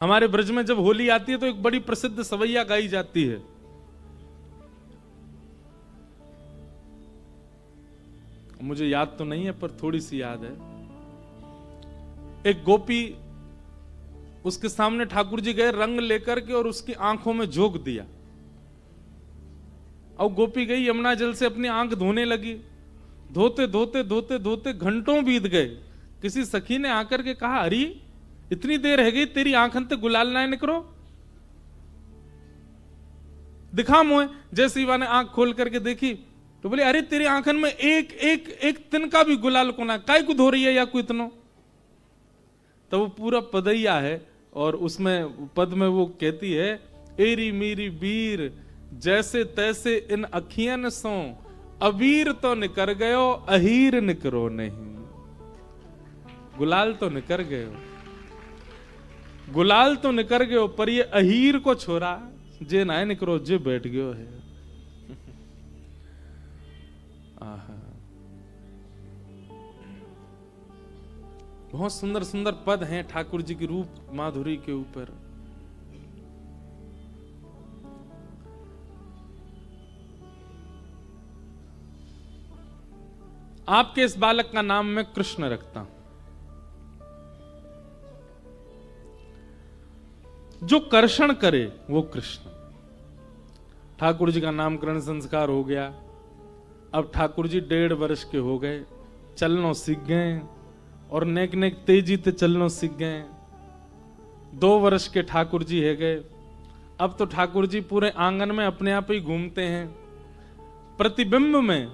हमारे ब्रज में जब होली आती है तो एक बड़ी प्रसिद्ध सवैया गाई जाती है। मुझे याद तो नहीं है पर थोड़ी सी याद है। एक गोपी, उसके सामने ठाकुर जी गए रंग लेकर के और उसकी आंखों में झोंक दिया। और गोपी गई यमुना जल से अपनी आंख धोने लगी। धोते धोते धोते धोते घंटों बीत गए। किसी सखी ने आकर के कहा, अरे इतनी देर है गई, तेरी आंखन ते गुलाल ना निकरो, दिखा मुझे। जैसे ही ने आंख खोल करके देखी तो बोले, अरे तेरी आंखन में एक एक एक तिनका भी गुलाल को ना, काय को धो रही है या कोई इतनो। तो वो पूरा पदैया है और उसमें पद में वो कहती है, एरी मेरी वीर जैसे तैसे इन अखियन सो, अबीर तो निकर गयो अहीर निकरो नहीं। गुलाल तो निकर गयो, गुलाल तो निकर गयो, पर ये अहीर को छोरा जे ना निकरो जे बैठ गयो है। बहुत सुंदर सुंदर पद हैं ठाकुर जी की रूप माधुरी के ऊपर। आपके इस बालक का नाम मैं कृष्ण रखता हूं। जो कर्षण करे वो कृष्ण। ठाकुर जी का नामकरण संस्कार हो गया। अब ठाकुर जी 1.5 वर्ष के हो गए, चलनो सीख गए और नेक नेक तेजी ते चलनो सीख गए। 2 वर्ष के ठाकुर जी है गए। अब तो ठाकुर जी पूरे आंगन में अपने आप ही घूमते हैं। प्रतिबिंब में,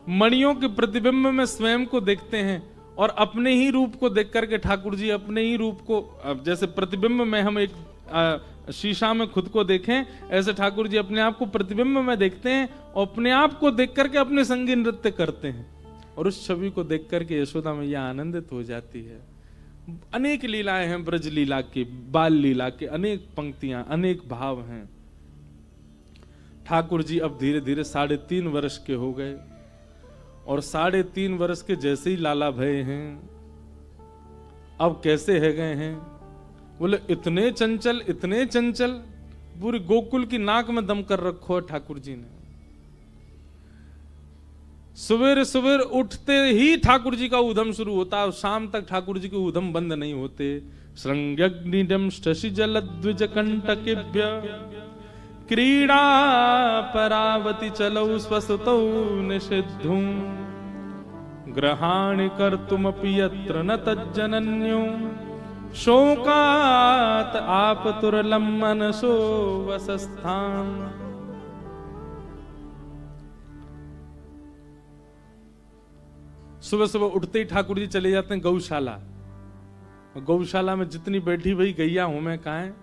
मणियों के प्रतिबिंब में स्वयं को देखते हैं और अपने ही रूप को देख करके ठाकुर जी अपने ही रूप को, जैसे प्रतिबिंब में हम एक शीशा में खुद को देखें, ऐसे ठाकुर जी अपने आप को प्रतिबिंब में देखते हैं और अपने आप को देख करके अपने संगी नृत्य करते हैं। और उस छवि को देख करके यशोदा मैया आनंदित हो जाती है। अनेक लीलाएं हैं ब्रज लीला की, बाल लीला के अनेक पंक्तियां, अनेक भाव हैं। ठाकुर जी अब धीरे धीरे 3.5 वर्ष के हो गए और 3.5 वर्ष के जैसे ही लाला भय हैं। अब कैसे है गए हैं, बोले इतने चंचल, इतने चंचल, पूरी गोकुल की नाक में दम कर रखो है ठाकुर जी ने। सवेरे सवेरे उठते ही ठाकुर जी का उधम शुरू होता है, शाम तक ठाकुर जी के उधम बंद नहीं होते। श्रृंग्यग्निडम शशि जल द्विज कंटकेभ्य क्रीड़ा परावति चलौ स्वसुतौ निषिद्धु ग्रहाणि कर्तुमपि यत्र न तज्जनन्यो शोकात आपतुरलं मनसो वसस्थान। सुबह सुबह उठते ही ठाकुर जी चले जाते हैं गौशाला। गौशाला में जितनी बैठी हुई गैया हूं मैं कहा है,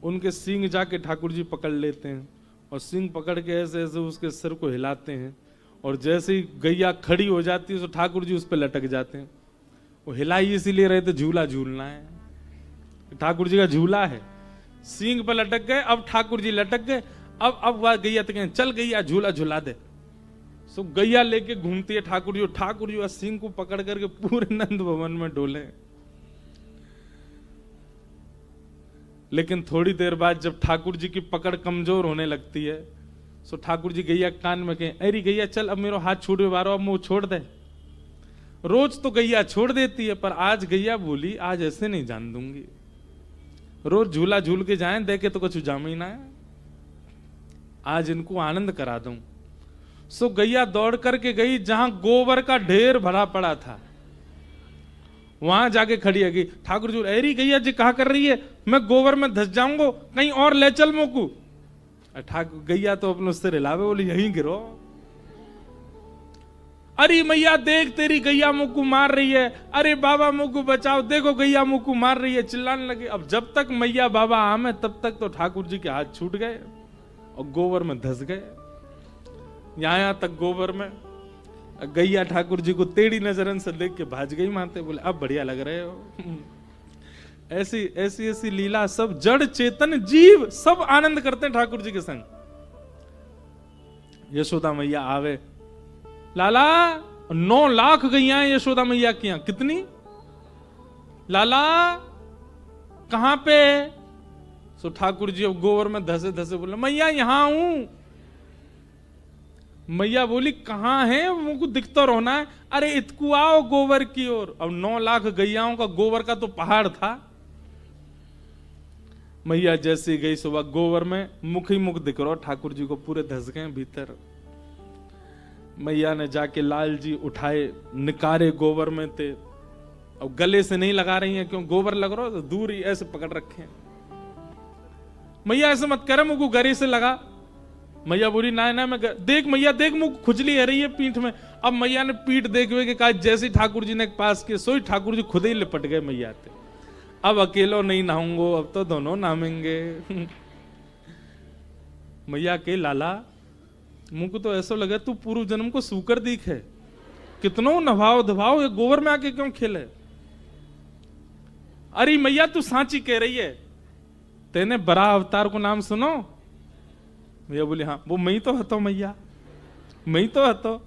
उनके सींग जाके ठाकुर जी पकड़ लेते हैं और सींग पकड़ के ऐसे ऐसे उसके सिर को हिलाते हैं और जैसे ही गैया खड़ी हो जाती है तो ठाकुर जी उस पर लटक जाते हैं। वो हिलाई इसीलिए रहे थे, झूला झूलना है, ठाकुर जी का झूला है। सींग पर लटक गए, अब ठाकुर जी लटक गए। अब वह गैया तो कहें, चल गैया झूला झूला दे। सो गैया लेके घूमती है ठाकुर जी। ठाकुर जी सींग को पकड़ करके पूरे नंद भवन में डोले। लेकिन थोड़ी देर बाद जब ठाकुर जी की पकड़ कमजोर होने लगती है, सो ठाकुर जी गैया कान में कहें, अरे गैया चल अब मेरा हाथ छूट बारो, अब मुंह छोड़ दे। रोज तो गैया छोड़ देती है, पर आज गैया बोली, आज ऐसे नहीं जान दूंगी। रोज झूला झूल के जाएं, देखे तो कुछ जामी ना है, आज इनको आनंद करा दूं। सो गैया दौड़ करके गई जहां गोबर का ढेर भरा पड़ा था, वहां जाके खड़ी है गई। ठाकुर जी, अरे गैया जी कहा कर रही है, मैं गोबर में धस जाऊंगा, कहीं और ले चल मोकू। ठाकुर गैया तो अपने सिर हिलावे, बोली यहीं गिरो। अरे मैया देख तेरी गैया मुक्कू मार रही है, अरे बाबा मुक्कू बचाओ, देखो गैया मुक्कू मार रही है, चिल्लाने लगे। अब जब तक मैया बाबा आमे तब तक तो ठाकुर जी के हाथ छूट गए और गोबर में धस गए। यहां तक गोबर में गैया ठाकुर जी को टेढ़ी नजरन से देख के भाज गई मानते, बोले अब बढ़िया लग रहे हो। ऐसी ऐसी ऐसी लीला, सब जड़ चेतन जीव सब आनंद करते हैं ठाकुर जी के संग। यशोदा मैया आवे, लाला 9 लाख गैया यशोदा मैया की। कितनी लाला, कहां पे? सो ठाकुर जी अब गोबर में धसे धसे बोले मैया यहां हूं। मैया बोली कहां है, मुझको दिखता रहना है। अरे इतकू आओ गोबर की ओर। अब 9 लाख गैयाओं का गोबर का तो पहाड़ था। मैया जैसी गई सुबह गोबर में मुख ही मुख दिख रहा ठाकुर जी को, पूरे धस गए भीतर। मैया ने जाके लाल जी उठाए, निकारे गोबर में थे। अब गले से नहीं लगा रही हैं, क्यों गोबर लग रहा तो दूर ही ऐसे पकड़ रखे। मैया ऐसे मत करे, मुझको गले से लगा। मैया बोली ना ना मैं देख मैया देख, मुझ खुजली है रही है पीठ में। अब मैया ने पीठ देखवे के कहा, जैसे ठाकुर जी ने पास किए सोई ठाकुर जी खुद ही लिपट गए मैया थे। अब अकेलो नहीं नहाऊंगो, अब तो दोनों नहाएंगे। मैया के लाला मुझको तो ऐसा लगा तू पूर्व जन्म को सूकर दिख है, कितनों नभाव धभाव, ये गोबर में आके क्यों खेले। अरे मैया तू सांची कह रही है, तेने बड़ा अवतार को नाम सुनो। मैया बोली हाँ। वो मैं तो हतो मैया, मैं तो हतो।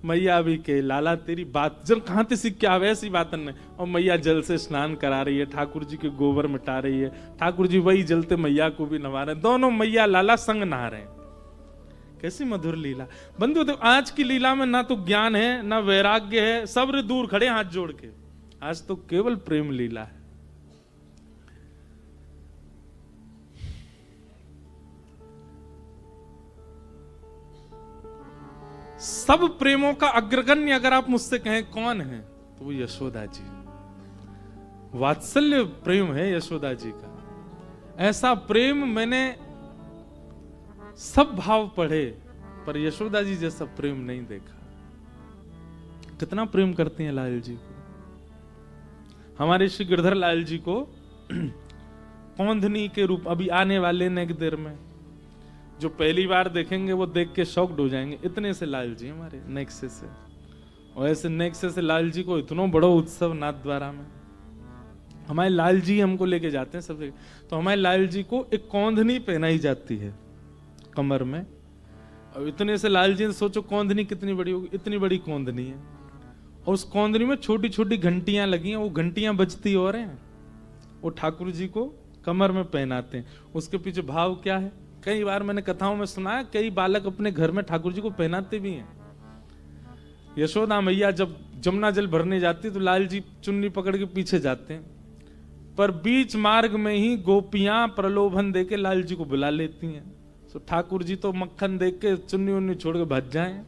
मैया भी के लाला तेरी बात जब कहां से सीख के आवे ऐसी बात ने। और मैया जल से स्नान करा रही है, ठाकुर जी के गोबर मिटा रही है। ठाकुर जी वही जलते मैया को भी नवा रहे, दोनों मैया लाला संग नहा रहे हैं। कैसी मधुर लीला बंधु। तो आज की लीला में ना तो ज्ञान है ना वैराग्य है, सब दूर खड़े हाथ जोड़ के। आज तो केवल प्रेम लीला है। सब प्रेमों का अग्रगण्य अगर आप मुझसे कहें कौन है, तो वो यशोदा जी। वात्सल्य प्रेम है यशोदा जी का। ऐसा प्रेम मैंने सब भाव पढ़े, पर यशोदा जी जैसा प्रेम नहीं देखा। कितना प्रेम करती हैं लाल जी को। हमारे श्री गिरधर लाल जी को कौंधनी के रूप अभी आने वाले नेक देर में, जो पहली बार देखेंगे वो देख के शॉक्ड हो जाएंगे। इतने से लाल जी हमारे नेक्से से, और ऐसे नेक्से से लाल जी को इतना बड़ा उत्सव नाथ द्वारा में। हमारे लाल जी हमको लेके जाते हैं सब जगह, तो हमारे लाल जी को एक कौंधनी पहनाई जाती है कमर में। और इतने से लाल जी ने सोचो कौंधनी कितनी बड़ी होगी, इतनी बड़ी कौंधनी है। और उस कौंधनी में छोटी छोटी घंटियां लगी हैं, वो घंटियां बजती और हैं। वो ठाकुर जी को कमर में पहनाते हैं। उसके पीछे भाव क्या है, कई बार मैंने कथाओं में सुना है, कई बालक अपने घर में ठाकुर जी को पहनाते भी हैं। यशोदा मैया जब जमुना जल भरने जाती तो लाल जी चुन्नी पकड़ के पीछे जाते हैं, पर बीच मार्ग में ही गोपियां प्रलोभन देके लाल जी को बुला लेती हैं। तो ठाकुर जी तो मक्खन देख के चुन्नी उन्नी छोड़ के भज जाएं।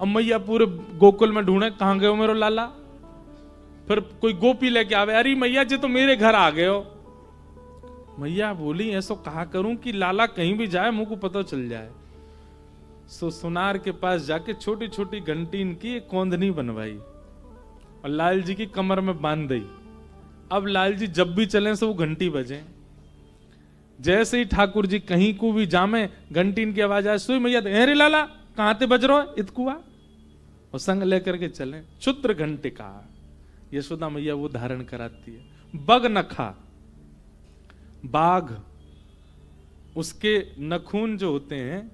अब मैया पूरे गोकुल में ढूंढे कहां गए हो मेरो लाला। फिर कोई गोपी लेके आवे, अरे मैया जी तो मेरे घर आ गए हो। मैया बोली ऐसा कहा करूं कि लाला कहीं भी जाए मुझको पता चल जाए। सो सुनार के पास जाके छोटी छोटी घंटी इनकी एक कौंधनी बनवाई और लाल जी की कमर में बांध दी। अब लाल जी जब भी चलें से वो घंटी बजे। जैसे ही ठाकुर जी कहीं को भी जामे, घंटी इनकी आवाज आए, सोई मैया अरे लाला कहां ते बज रहो इतकुआ, और संग लेकर के चले। क्षुद्र घंटिका यशोदा मैया वो धारण कराती है। बग नखा, बाघ, उसके नखून जो होते हैं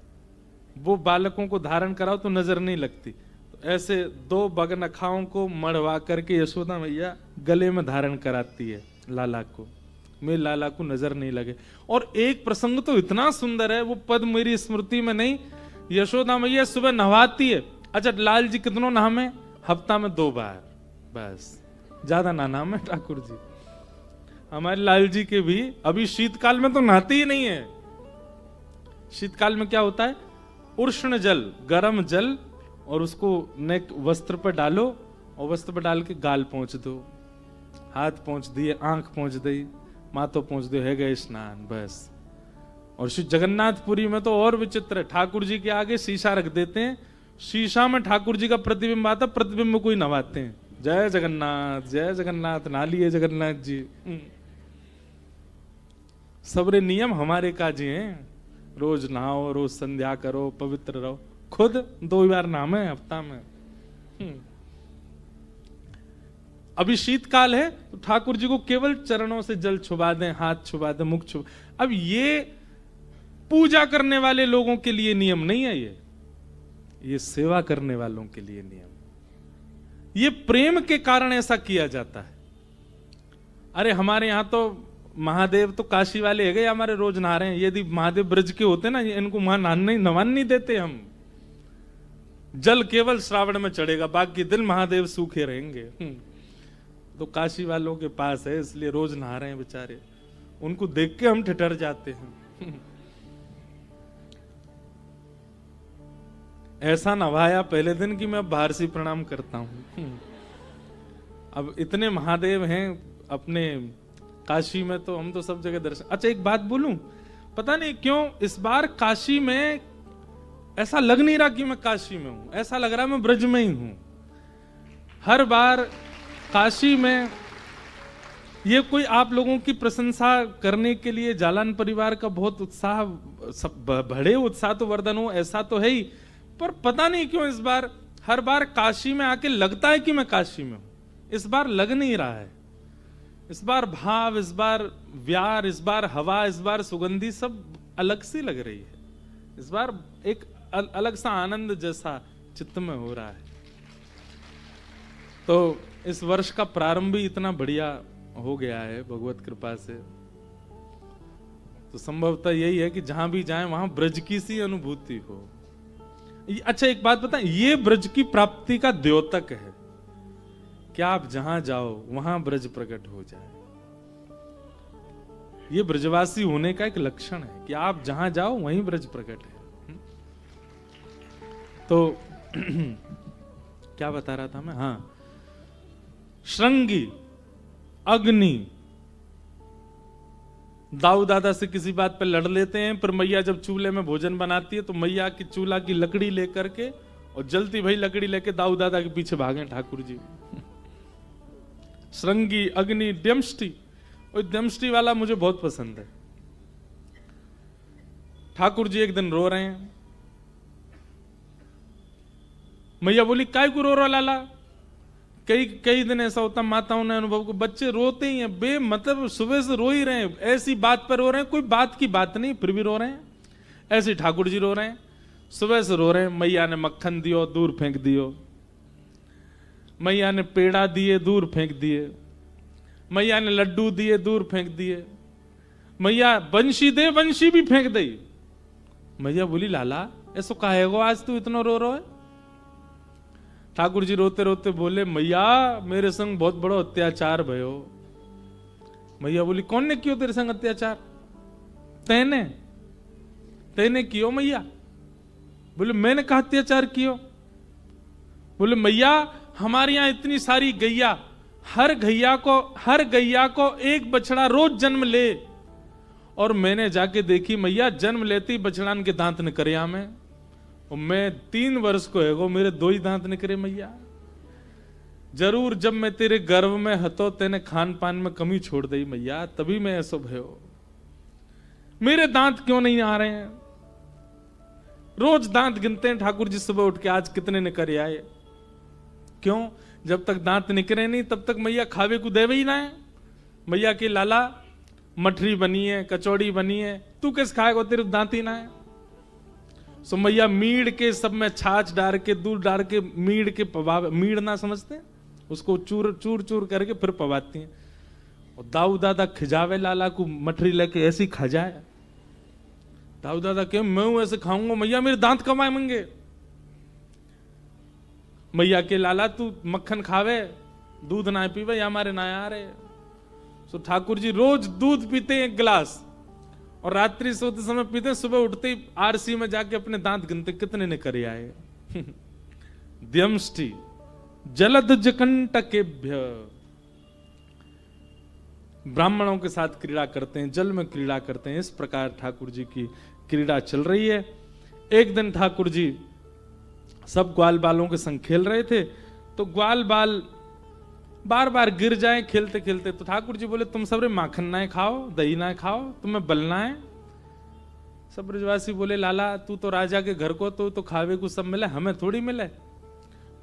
वो बालकों को धारण कराओ तो नजर नहीं लगती। तो ऐसे 2 बग नखाओं को मढ़वा करके यशोदा मैया गले में धारण कराती है लाला को, मेरे लाला को नजर नहीं लगे। और एक प्रसंग तो इतना सुंदर है, वो पद मेरी स्मृति में नहीं। यशोदा मैया सुबह नहवाती है। अच्छा लाल जी कितनों नहामे, हफ्ता में 2 बार बस, ज्यादा ना नहामे ठाकुर जी। हमारे लाल जी के भी अभी शीतकाल में तो नहाते ही नहीं है। शीतकाल में क्या होता है, उष्ण जल, गर्म जल, और उसको नेक वस्त्र पर डालो और वस्त्र पर डाल के गाल पहुंच दो, हाथ पहुंच दिए, आंख पहुंच दी, माथो पहुंच दो, है गए स्नान बस। और श्री जगन्नाथपुरी में तो और विचित्र है, ठाकुर जी के आगे शीशा रख देते हैं, शीशा में ठाकुर जी का प्रतिबिंब आता, प्रतिबिंब में कोई नवाते हैं, जय जगन्नाथ नहा लिए जगन्नाथ जी। सबरे नियम हमारे काजी हैं, रोज नहाओ, रोज संध्या करो, पवित्र रहो। खुद 2 बार नहामे हफ्ता में। अभी शीतकाल है तो ठाकुर जी को केवल चरणों से जल छुबा दें, हाथ छुबा दें, मुख छुबा। अब ये पूजा करने वाले लोगों के लिए नियम नहीं है, ये सेवा करने वालों के लिए नियम। ये प्रेम के कारण ऐसा किया जाता है। अरे हमारे यहां तो महादेव तो काशी वाले है गए, हमारे रोज नहा रहे हैं। यदि महादेव ब्रज के होते ना, इनको वहां नहान नहीं देते हम। जल केवल श्रावण में चढ़ेगा, बाकी दिन महादेव सूखे रहेंगे। तो काशी वालों के पास है, इसलिए रोज नहा रहे हैं बेचारे। उनको देख के हम ठिठर जाते हैं। ऐसा नवाया पहले दिन कि मैं बाहर से प्रणाम करता हूं। अब इतने महादेव हैं अपने काशी में, तो हम तो सब जगह दर्शन। अच्छा एक बात बोलूं, पता नहीं क्यों इस बार काशी में ऐसा लग नहीं रहा कि मैं काशी में हूं, ऐसा लग रहा मैं ब्रज में ही हूं। हर बार काशी में ये कोई आप लोगों की प्रशंसा करने के लिए जालान परिवार का बहुत उत्साह, बड़े उत्साह तो वर्धन हो, ऐसा तो है ही, पर पता नहीं क्यों इस बार हर बार काशी में आके लगता है कि मैं काशी में हूं। इस बार लग नहीं रहा है। इस बार भाव, इस बार व्यार, इस बार हवा, इस बार सुगंधी सब अलग सी लग रही है। इस बार एक अलग सा आनंद जैसा चित्त में हो रहा है। तो इस वर्ष का प्रारंभ भी इतना बढ़िया हो गया है भगवत कृपा से। तो संभवतः यही है कि जहां भी जाएं वहां ब्रज की सी अनुभूति हो। अच्छा एक बात बताएं, ये ब्रज की प्राप्ति का द्योतक है कि आप जहां जाओ वहां ब्रज प्रकट हो जाए। ये ब्रजवासी होने का एक लक्षण है कि आप जहां जाओ वहीं ब्रज प्रकट है। तो क्या बता रहा था मैं? हाँ, श्रृंगी अग्नि दाऊ दादा से किसी बात पे लड़ लेते हैं, पर मैया जब चूल्हे में भोजन बनाती है तो मैया की चूल्हा की लकड़ी लेकर के और जलती भाई लकड़ी लेके दाऊ दादा के पीछे भागे ठाकुर जी। श्रृंगी अग्नि द्यमष्टि, और द्यमष्टि वाला मुझे बहुत पसंद है। ठाकुर जी एक दिन रो रहे हैं, मैया बोली काय को रो रहा लाला? कई दिन ऐसा होता माताओं ने अनुभव को, बच्चे रोते ही हैं मतलब सुबह से रो ही रहे हैं, ऐसी बात पर रो रहे हैं, कोई बात की बात नहीं फिर भी रो रहे हैं। ऐसे ठाकुर जी रो रहे हैं, सुबह से रो रहे हैं। मैया ने मक्खन दियो दूर फेंक दियो, मैया ने पेड़ा दिए दूर फेंक दिए, मैया ने लड्डू दिए दूर फेंक दिए, मैया बंशी दे बंशी भी फेंक दी। मैया बोली लाला ऐसो काहे गो आज तू इतना रो रहा है? ठाकुर जी रोते रोते बोले मैया मेरे संग बहुत बड़ो अत्याचार भयो। मैया बोली कौन ने कियो तेरे संग अत्याचार? तेने कियो मैया? बोले मैंने कहा अत्याचार कियो? बोले मैया हमारे यहां इतनी सारी गैया, हर गैया को एक बछड़ा रोज जन्म ले, और मैंने जाके देखी मैया जन्म लेते ही बछड़ान के दांत निकरे में, और मैं 3 वर्ष को है मेरे 2 ही दांत निकरे मैया। जरूर जब मैं तेरे गर्भ में हतो तेने खान पान में कमी छोड़ दी मैया, तभी मैं ऐसा भयो। मेरे दांत क्यों नहीं आ रहे हैं? रोज दांत गिनते हैं ठाकुर जी सुबह उठ के, आज कितने निकरे आए। क्यों? जब तक दांत निकरे नहीं तब तक मैया खावे को देवे ही ना है। मैया के लाला मठरी बनी है, कचौड़ी बनी है, तू किस खाएगा? तेरे दांत ही ना है। सो मैया मीड़ के सब में छाछ डाल के दूध डाल के मीड़ के पवा, मीड़ ना समझते उसको चूर चूर चूर करके फिर पवाती हैं। और दाऊ दादा खिजावे लाला को मठरी लेके ऐसी खा जाए। दाऊ दादा क्यों मैं ऐसे खाऊंगा? मैया मेरे दांत कब आएंगे? मैया के लाला तू मक्खन खावे दूध ना पीवे, हमारे ना आ रहे। सो ठाकुर जी रोज दूध पीते हैं 1 गिलास, और रात्रि सोते समय पीते, सुबह उठते ही आरसी में जाके अपने दांत गिनते कितने निकरे आए। द्यमष्टि जलद जकंटकेभ्य, ब्राह्मणों के साथ क्रीड़ा करते हैं, जल में क्रीड़ा करते हैं। इस प्रकार ठाकुर जी की क्रीड़ा चल रही है। एक दिन ठाकुर जी सब ग्वाल बालों के संग खेल रहे थे, तो ग्वाल बाल बार बार गिर जाए खेलते खेलते, तो ठाकुर जी बोले तुम सब रे माखन ना खाओ, दही ना खाओ, तुम्हें बलना है। सब ब्रजवासी बोले लाला तू तो राजा के घर को, तो खावे को सब मिले, हमें थोड़ी मिले।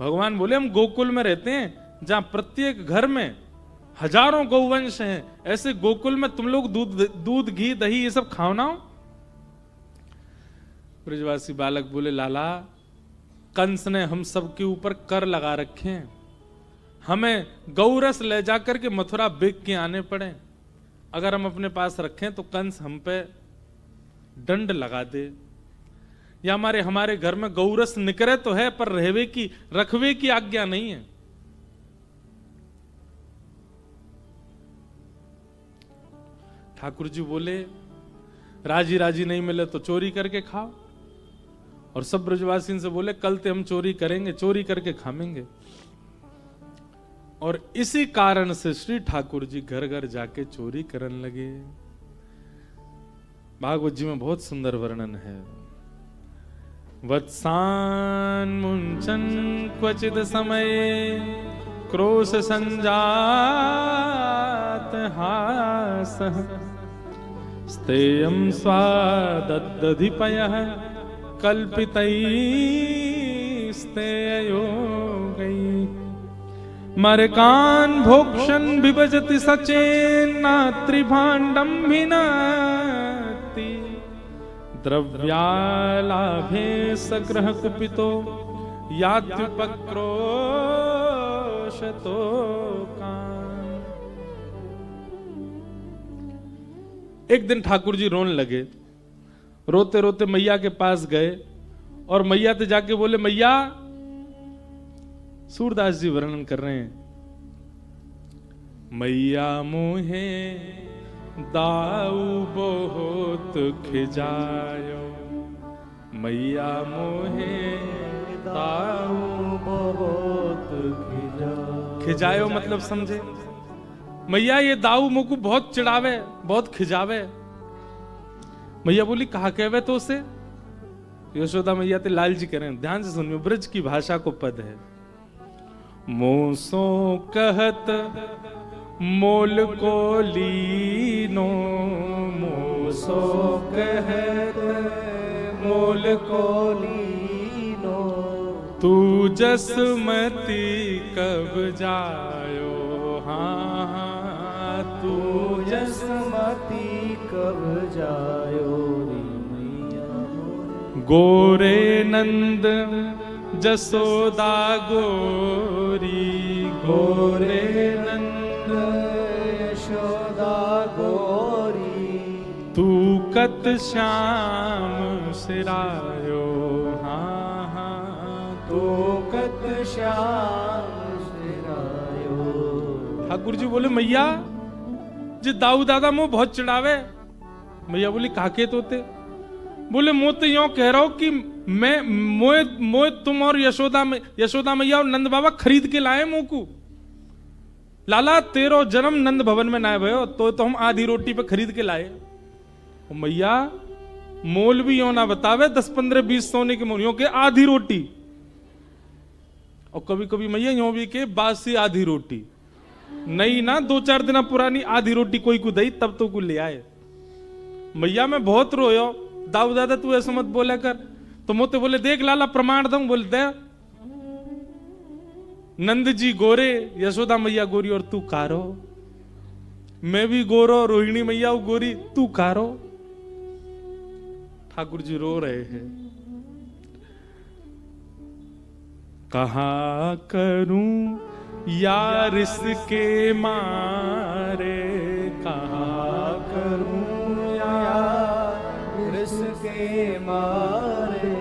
भगवान बोले हम गोकुल में रहते हैं जहां प्रत्येक घर में हजारों गौवंश हैं, ऐसे गोकुल में तुम लोग दूध घी दही ये सब खाओ ना। ब्रजवासी बालक बोले लाला कंस ने हम सब के ऊपर कर लगा रखे हैं, हमें गौरस ले जाकर के मथुरा बेच के आने पड़े। अगर हम अपने पास रखें तो कंस हम पे दंड लगा दे, या हमारे घर में गौरस निकरे तो है पर रखवे की आज्ञा नहीं है। ठाकुर जी बोले राजी राजी नहीं मिले तो चोरी करके खाओ, और सब ब्रजवासियों से बोले कल ते हम चोरी करेंगे, चोरी करके खाएंगे। और इसी कारण से श्री ठाकुर जी घर घर जाके चोरी करने लगे। भागवत जी में बहुत सुंदर वर्णन है। वत्सान मुंचन क्वचित समय क्रोश संजात हास स्तेयं स्वादधिपयः कल्पितैस्तेयोगैः मरकान् भोक्षन् विभजति सचेन्नात्रिभाण्डं भिनाति द्रव्यालाभे सग्रह कुपितो यात्युपक्रोशतो कान्। एक दिन ठाकुर जी रोने लगे, रोते रोते मैया के पास गए और मैया से जाके बोले मैया, सूरदास जी वर्णन कर रहे हैं, मैया मोहे दाऊ बहुत खिजायो, मैया मोहे दाऊ बहुत खिजायो मतलब समझे, मैया ये दाऊ मुझको बहुत चिढ़ावे, बहुत खिजावे। मैया बोली कहा कहवे तो उसे? यशोदा मैया ते लाल जी कह रहे हैं, ध्यान से सुनिए, ब्रज की भाषा को पद है। मोसो कहत मोल को लीनो, मोसो कहत मोल को लीनो, तू जसमती कब जायो, हाँ तू जसमती कब जायो गोरे नंद जसोदा गोरी, गोरे नंद यशोदा गोरी, तू कत श्याम सिरायो, हाँ हाँ तू कत श्याम सिरायो। ठाकुर जी बोले मैया जी दाऊ दादा मुँह बहुत चिढ़ावे। मैया बोली काके तोते? बोले मुँह तो यो कह रहा हूं कि मैं मोए तुम और यशोदा मैया और नंद बाबा खरीद के लाए मुंह को। लाला तेरो जन्म नंद भवन में ना भयो तो हम आधी रोटी पे खरीद के लाए। और मैया मोल भी यो ना बतावे 10 15 20 सोने के मोलियों के आधी रोटी, और कभी कभी मैया यो भी के बासी आधी रोटी नहीं ना 2-4 दिन पुरानी आधी रोटी कोई को दई तब तो को ले आए। मैया मैं बहुत रोयो, दाऊ दादा तू ऐसा मत बोला कर। तो मोते बोले देख लाला प्रमाण दूं, बोले दे। नंद जी गोरे, यशोदा मैया गोरी और तू कारो, मैं भी गोरो, रोहिणी मैया गोरी, तू कारो। ठाकुर जी रो रहे हैं। कहा करूं यार इसके मारे, कहा करूं यार इसके मारे,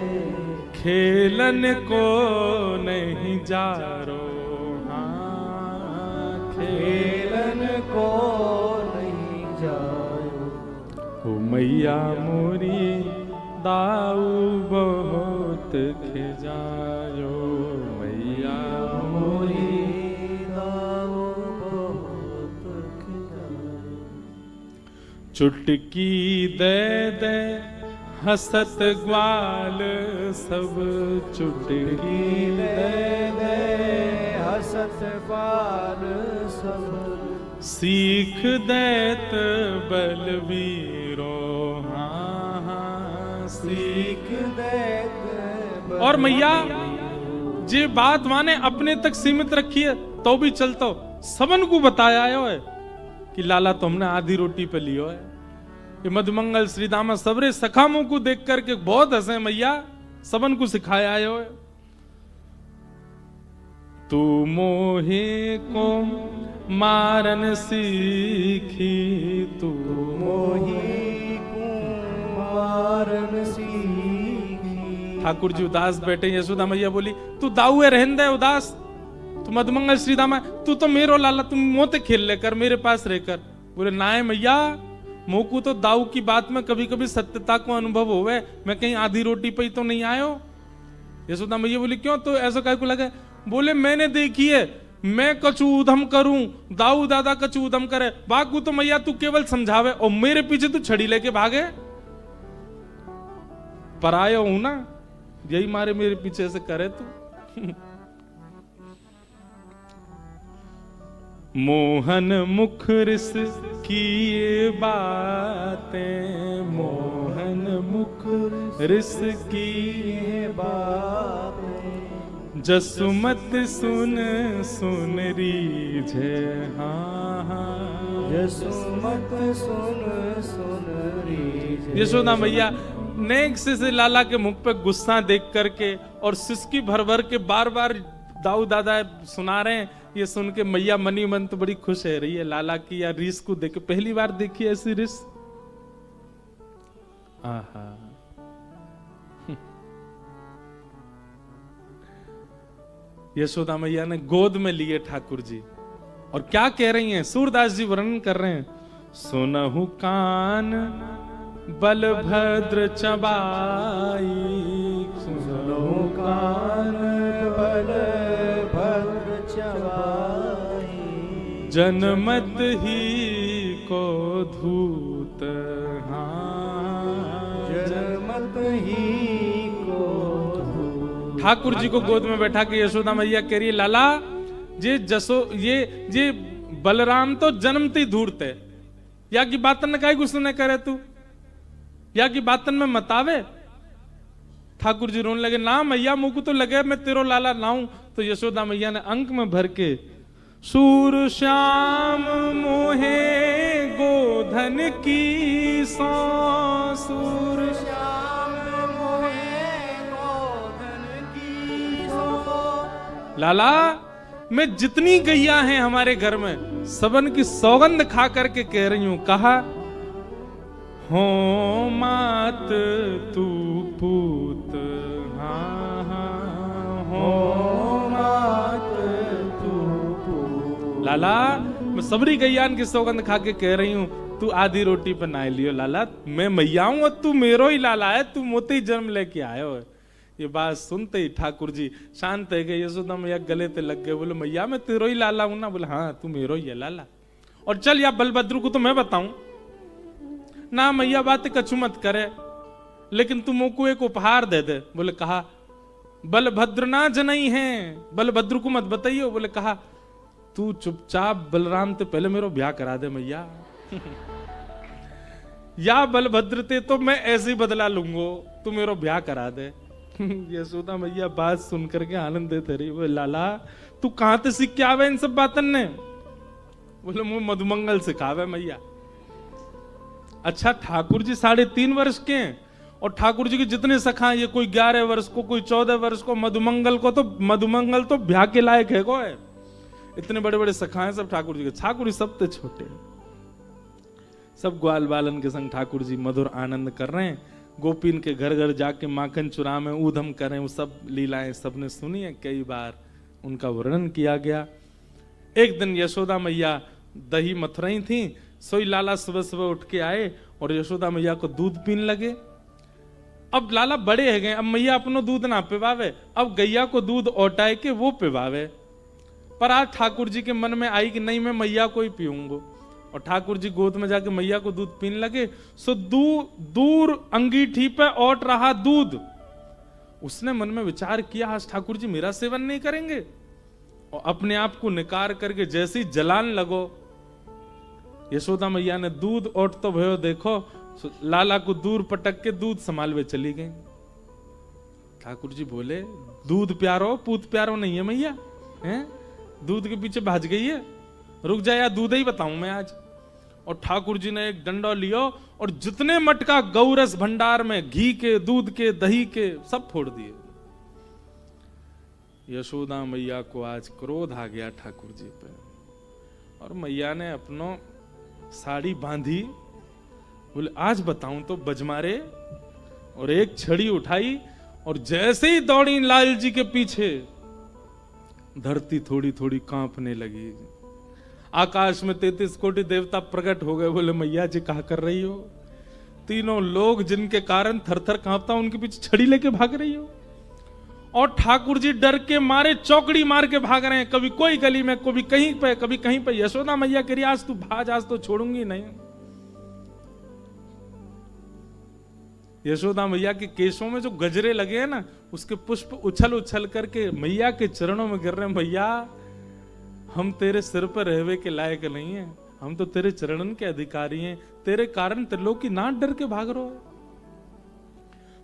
खेलन को नहीं जारो, हाँ खेलन को नहीं जारो। ओ मैया मोरी दाऊ बहुत खिजायो, मैया मोरी चुटकी दे दे हसत ग्वाल सब, चुटकी दे दे हसत ग्वाल सब, सीख देत बलवीरो, हाँ हाँ सीख देत। और मैया जे बात माने अपने तक सीमित रखिए तो भी चलतो, सबन को बताया है कि लाला तुमने आधी रोटी पे लियो है। ये मधुमंगल श्री दामा सबरे सखामों को देख करके बहुत हंसे मैया, सबन को सिखाया आयो है। तू मोहे को मारन सीखी तू मोही मारन सीखी। ठाकुर जी उदास बैठे। यशोदा मैया बोली तू दाऊ है, रहन दे उदास, तू मधुमंगल श्री दामा, तू तो मेरो लाला, तुम मोते खेल लेकर मेरे पास रहकर। बोले ना है मैया, मोकू तो दाऊ की बात में कभी कभी सत्यता को अनुभव होवे, मैं कहीं आधी रोटी पे ही तो नहीं आयो। यशोदा मैया बोली क्यों, तो ऐसा काय को लगे? बोले मैंने देखी है, मैं कछु उधम करूं, दाऊ दादा कछु उधम करे, बाकू तो मैया तू केवल समझावे और मेरे पीछे तू छड़ी लेके भागे। पराया हूं ना, यही मारे मेरे पीछे से करे तू। मोहन मुख रिस की ये बातें, मोहन मुख रिस की ये बातें, जसुमत सुन सुन रीझे। हाँ हाँ जसुमत सुन सुन रीझे। यशोदा मैया नेक से लाला के मुख पे गुस्सा देख करके और सिसकी भर भर के बार बार दाऊ दादा सुना रहे हैं, ये सुन के मैया मनी मन तो बड़ी खुश है रही है लाला की या रीस को देख के। पहली बार देखी ऐसी रीस। आहा यशोदा मैया ने गोद में लिए ठाकुर जी और क्या कह रही हैं, सूरदास जी वर्णन कर रहे हैं। सुनहु कान बलभद्र चबाई, सुनहु कान बलभद्र चबाई, जनमत ही को धूत। हाँ जनमत ही को धूत। ठाकुर जी को गोद में बैठा के यशोदा मैया कह रही है लाला ये बलराम तो जन्मते ही धूर्त है, या की बातन ने काहे गुस्सा न करे तू, या की बातन में मतावे। ठाकुर जी रोने लगे, ना मैया मुझको तो लगे मैं तेरो लाला लाऊं। तो यशोदा मैया ने अंक में भर के सूर श्याम मोहे गोधन की सौ, सूर श्याम मोहे गोधन की सौ। लाला मैं जितनी गैया हैं हमारे घर में सबन की सौगंध खा करके कह रही हूं, कहा हो मात तू पूत। हाँ हाँ हो मात तू पूत। लाला मैं सबरी गैयान की सौगंध खा के कह रही हूं, तू आधी रोटी पर ना लियो लाला, मैं मैया हूं और तू मेरो ही लाला है, तू मोते ही जन्म लेके आयो है। ये बात सुनते ही ठाकुर जी शांत है गए। यशोदा मैया गले ते लग गए, बोले मैया मैं तेरो ही लाला हूं ना। बोले हाँ तू मेरो ही है लाला। और चल या बलभद्र को तो मैं बताऊं ना, मैया बात कछु मत करे, लेकिन तू मुझको एक उपहार दे दे। बोले कहा बलभद्र ना जनई है, बलभद्र को मत बताइयो। बोले कहा तू चुपचाप बलराम ते पहले मेरो ब्याह करा दे मैया। या बलभद्र ते तो मैं ऐसे ही बदला लूंगो, तू मेरो ब्याह करा दे। यशोदा मैया बात सुन करके आनंद देते रही। बोले लाला तू कहां से सीख के आवे इन सब बातन ने? बोले मुझे मधुमंगल सिखावे मैया। अच्छा ठाकुर जी 3.5 वर्ष के हैं और ठाकुर जी के जितने सखा, ये कोई 11 वर्ष को, कोई 14 वर्ष को, मधुमंगल तो ब्याह के लायक है को है। इतने बड़े बड़े सखा हैं सब ठाकुर जी के। ठाकुर जी सब तो छोटे, सब ग्वाल बालन के संग ठाकुर जी मधुर आनंद कर रहे हैं। गोपीन के घर घर जाके माखन चुरा में ऊधम करें, वो सब लीलाएं सबने सुनी है, कई बार उनका वर्णन किया गया। एक दिन यशोदा मैया दही मथ रही थी, सोई लाला सुबह सुबह उठ के आए और यशोदा मैया को दूध पीने लगे। अब लाला बड़े है गए, अब मैया अपनो दूध ना पिवावे, अब गैया को दूध औटाए के वो पिवावे। पर आज ठाकुर जी के मन में आई कि नहीं मैं मैया को ही पीऊंगो, और ठाकुर जी गोद में जाके मैया को दूध पीने लगे। सो दूर अंगीठी पे औट रहा दूध। उसने मन में विचार किया आज ठाकुर जी मेरा सेवन नहीं करेंगे, और अपने आप को निकार करके जैसे ही जलान लगो। यशोदा मैया ने दूध औट तो भयो देखो, लाला को दूर पटक के दूध संभालवे चली गई। ठाकुर जी बोले दूध प्यारो पूत प्यारो नहीं है मैया, हैं दूध के पीछे भाज गई है, रुक जा या दूध ही बताऊं मैं आज। और ठाकुर जी ने एक डंडा लियो और जितने मटका गौरस भंडार में घी के, दूध के, दही के सब फोड़ दिए। यशोदा मैया को आज क्रोध आ गया ठाकुर जी पे, और मैया ने अपनो साड़ी बांधी, बोले आज बताऊं तो बजमारे, और एक छड़ी उठाई और जैसे ही दौड़ी लाल जी के पीछे, धरती थोड़ी थोड़ी कांपने लगी। आकाश में 33 कोटि देवता प्रकट हो गए। बोले मैया जी क्या कर रही हो? तीनों लोग जिनके कारण थरथर कांपता, उनके पीछे छड़ी लेके भाग रही हो। और ठाकुर जी डर के मारे चौकड़ी मार के भाग रहे हैं, कभी कोई गली में, कभी कहीं पे, कभी कहीं पे। यशोदा मैया कह रही आज तू भाज, आज तो छोड़ूंगी नहीं। यशोदा मैया के केशों में जो गजरे लगे हैं ना, उसके पुष्प उछल उछल करके मैया के चरणों में गिर रहे हैं। मैया हम तेरे सिर पर रहवे के लायक नहीं है, हम तो तेरे चरणन के अधिकारी हैं, तेरे कारण त्रिलोकी नाथ डर के भाग रहे हो।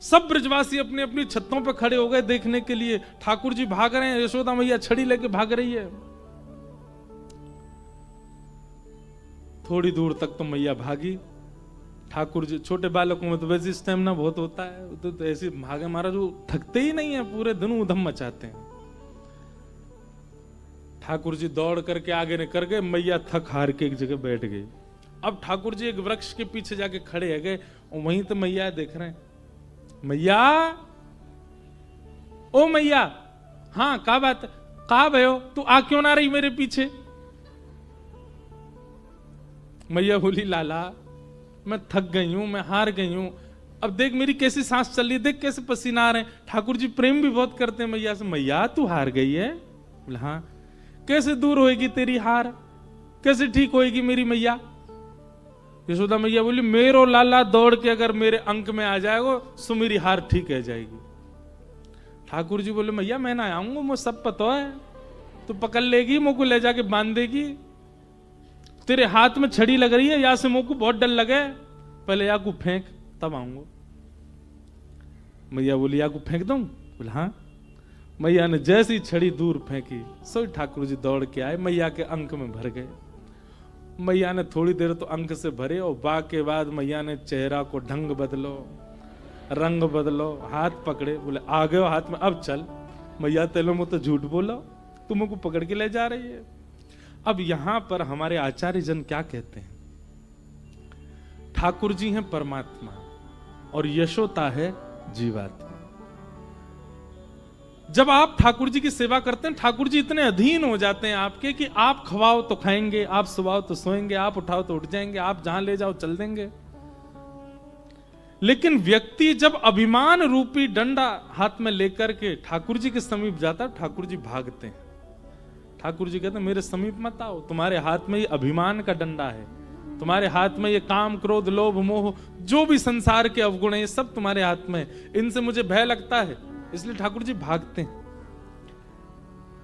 सब ब्रजवासी अपनी अपनी छतों पर खड़े हो गए देखने के लिए, ठाकुर जी भाग रहे हैं, यशोदा मैया छड़ी लेके भाग रही है। थोड़ी दूर तक तो मैया भागी। ठाकुर जी, छोटे बालकों में तो वैसे स्टेमिना बहुत होता है, तो ऐसे भागे मारा जो थकते ही नहीं है, पूरे दिन उधम मचाते हैं। ठाकुर जी दौड़ करके आगे निकल गए, मैया थक हार के एक जगह बैठ गई। अब ठाकुर जी एक वृक्ष के पीछे जाके खड़े है गए, और वहीं तो मैया देख रहे हैं। मैया, ओ मैया, हाँ का बात, का भयो, तू आ क्यों ना रही मेरे पीछे? मैया बोली लाला मैं थक गई हूं, मैं हार गई हूं, अब देख मेरी कैसी सांस चल रही है, देख कैसे पसीना आ रहे हैं। ठाकुर जी प्रेम भी बहुत करते हैं मैया से। मैया तू हार गई है? बोला हाँ। कैसे दूर होएगी तेरी हार, कैसे ठीक होएगी मेरी मैया? यशोदा मैया बोली मेरो लाला दौड़ के अगर मेरे अंक में आ जाएगा तो मेरी हार ठीक है जाएगी। ठाकुर जी बोले मैया मैं ना आऊंगा, मुझे सब पता है, तू पकड़ लेगी, मुझको ले जाके बांध देगी, तेरे हाथ में छड़ी लग रही है, या से मुझको बहुत डर लगे, पहले या को फेंक तब आऊंगा। मैया बोली या को फेंक दूं? बोला हाँ। मैया ने जैसी छड़ी दूर फेंकी, सो ठाकुर जी दौड़ के आए, मैया के अंक में भर गए। मैया ने थोड़ी देर तो अंक से भरे, और बा के बाद मैया ने चेहरा को ढंग बदलो, रंग बदलो, हाथ पकड़े, बोले आ गए हाथ में, अब चल। मैया तेलो मुझ तो झूठ बोला, तुमको पकड़ के ले जा रही है। अब यहां पर हमारे आचार्य जन क्या कहते हैं? ठाकुर जी हैं परमात्मा और यशोदा है जीवात्मा। जब आप ठाकुर जी की सेवा करते हैं, ठाकुर जी इतने अधीन हो जाते हैं आपके कि आप खवाओ तो खाएंगे, आप सुवाओ तो सोएंगे, आप उठाओ तो उठ जाएंगे, आप जहां ले जाओ चल देंगे। लेकिन व्यक्ति जब अभिमान रूपी डंडा हाथ में लेकर के ठाकुर जी के समीप जाता है, ठाकुर जी भागते हैं। ठाकुर जी कहते हैं मेरे समीप मत आओ, तुम्हारे हाथ में ये अभिमान का डंडा है, तुम्हारे हाथ में ये काम क्रोध लोभ मोह जो भी संसार के अवगुण है, ये सब तुम्हारे हाथ में है, इनसे मुझे भय लगता है, इसलिए ठाकुर जी भागते हैं।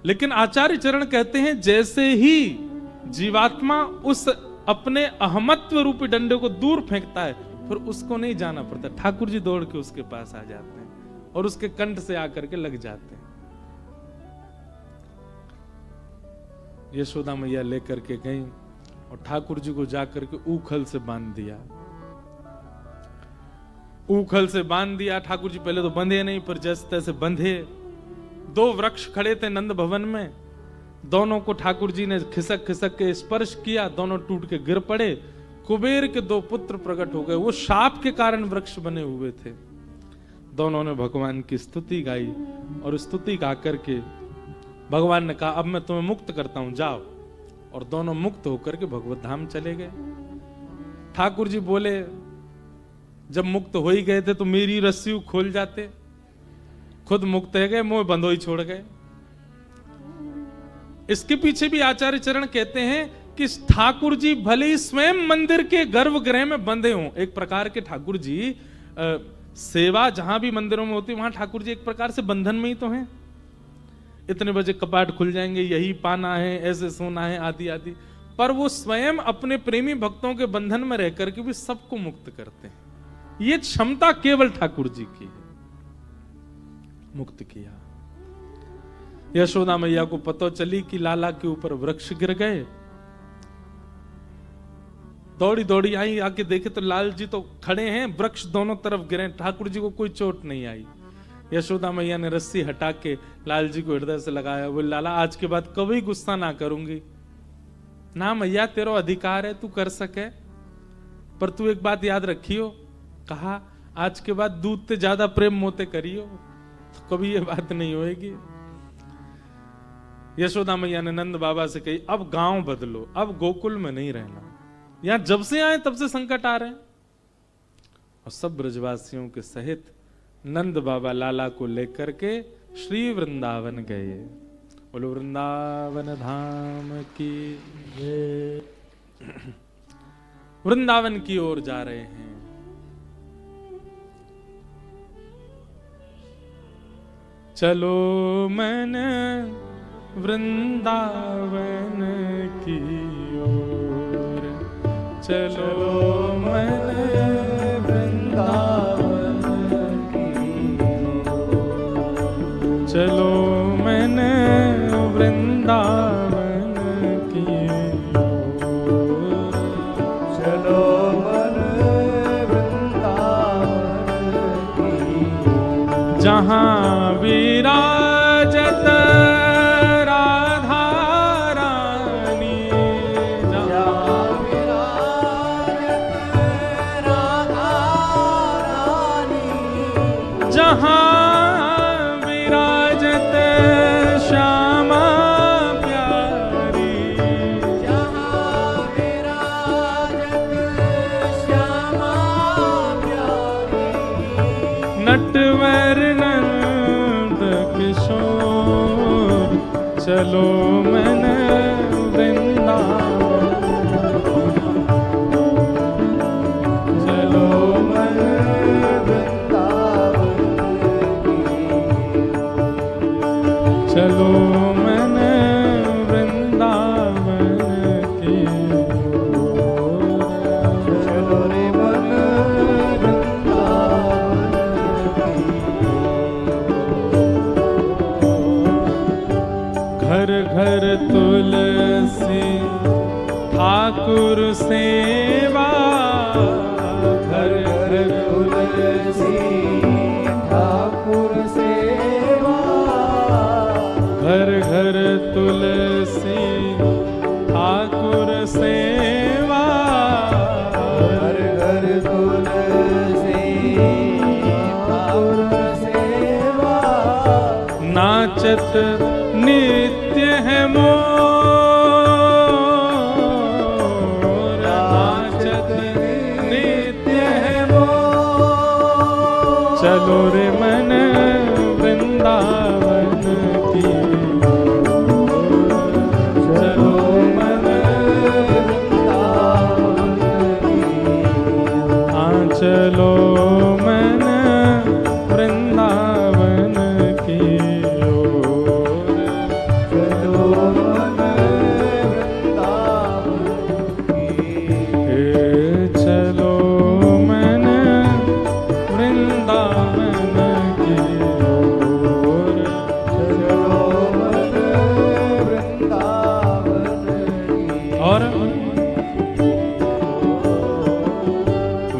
लेकिन आचार्य चरण कहते हैं जैसे ही जीवात्मा उस अपने अहमत्व रूपी डंडे को दूर फेंकता है, फिर उसको नहीं जाना पड़ता, ठाकुर जी दौड़ के उसके पास आ जाते हैं और उसके कंठ से आकर के लग जाते हैं। यशोदा मैया लेकर के गई और ठाकुर जी को जाकर के ऊखल से बांध दिया। ऊखल से बांध दिया। ठाकुर जी पहले तो बंधे नहीं, पर जैसे तैसे बंधे। दो वृक्ष खड़े थे नंद भवन में, दोनों को ठाकुर जी ने खिसक खिसक के स्पर्श किया, दोनों टूट के गिर पड़े। कुबेर के दो पुत्र प्रकट हो गए, वो शाप के कारण वृक्ष बने हुए थे। दोनों ने भगवान की स्तुति गाई और स्तुति गा करके भगवान ने कहा अब मैं तुम्हें मुक्त करता हूं, जाओ। और दोनों मुक्त होकर के भगवत धाम चले गए। ठाकुर जी बोले जब मुक्त हो ही गए थे तो मेरी रस्सी खोल जाते, खुद मुक्त है गए, मोह बंधो ही छोड़ गए। इसके पीछे भी आचार्य चरण कहते हैं कि ठाकुर जी भले ही स्वयं मंदिर के गर्भगृह में बंधे हों, एक प्रकार के ठाकुर जी सेवा जहां भी मंदिरों में होती है वहां ठाकुर जी एक प्रकार से बंधन में ही तो हैं। इतने बजे कपाट खुल जाएंगे, यही पाना है, ऐसे सोना है, आदि आदि, पर वो स्वयं अपने प्रेमी भक्तों के बंधन में रह करके भी सबको मुक्त करते हैं। ये क्षमता केवल ठाकुर जी की है, मुक्त किया। यशोदा मैया को पता चली कि लाला के ऊपर वृक्ष गिर गए, दौड़ी दौड़ी आई, आके देखे तो लाल जी तो खड़े हैं, वृक्ष दोनों तरफ गिरे, ठाकुर जी को कोई चोट नहीं आई। यशोदा मैया ने रस्सी हटा के लाल जी को हृदय से लगाया, बोले लाला आज के बाद कभी गुस्सा ना करूंगी, ना मैया तेरो अधिकार है, तू कर सके, पर तू एक बात याद रखियो, कहा आज के बाद दूध ते ज्यादा प्रेम मोते करियो, तो कभी ये बात नहीं होएगी। यशोदा मैया ने नंद बाबा से कही अब गांव बदलो, अब गोकुल में नहीं रहना, यहां जब से आए तब से संकट आ रहे हैं। और सब ब्रजवासियों के सहित नंद बाबा लाला को लेकर के श्री वृंदावन गए। बोलो वृंदावन धाम की जय। वृंदावन की ओर जा रहे हैं। चलो मैंने वृंदावन की ओर, चलो मैंने वृंदावन की ओर, चलो मैंने वृंदावन की ओर, चलो मैंने वृंदावन की ओर, जहाँ विराजत राधा रानी, जहाँ विराजत राधा रानी, जहाँ विराजत श्यामा प्यारी, जहाँ विराजत श्यामा प्यारी, नटवर नंद किशोर, चलो मैंने वृंदावन, चलो मैंने वृंदावन की, चलो मैंने वृंदावन की ओर। चलो रे मन वृंदावन की। घर घर तुलसी ठाकुर सेवा, घर घर घर तुलसी ठाकुर सेवा, घर घर तुलसी ठाकुर सेवा, घर घर तुलसी ठाकुर सेवा, नाचत नित्य है मोर, नाचत नित्य है मोर, चलो रे मन वृंदावन की ओर, चलो मन वृंदावन की। हाँ चलो मन वृंदावन की ओर, चलो मन वृंदावन की। हे चलो मन वृंदावन की ओर, चलो मन वृंदावन की। और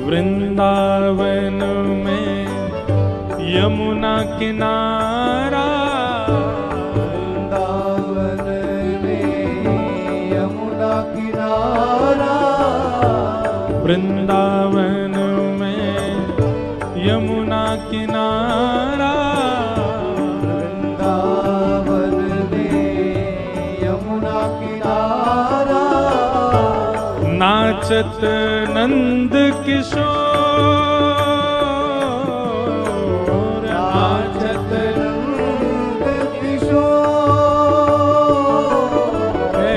वृंदावन में यमुना किनारा, वृंदावन में यमुना किनारा, वृंदावन में यमुना किनारा, वृंदावन में यमुना किनारा, नाचत नंद किशोर, नाचत नंद किशोर, हे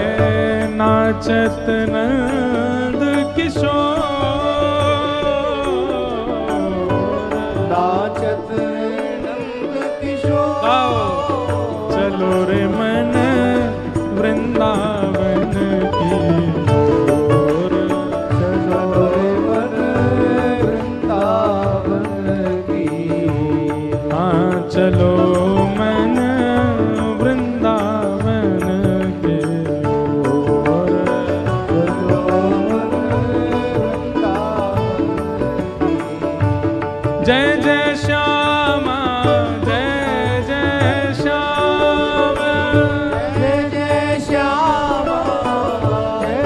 नाचत नंद किशोर, नाचत नंद किशोर। आओ चलो रे मन वृंदावन की ओर, चलो रे मन वृंदावन की। हाँ चलो मन वृंदावन के ओर, चलो मन वृंदावन की। जय जय श्यामा, जय जय श्यामा, जय जय श्यामा, जय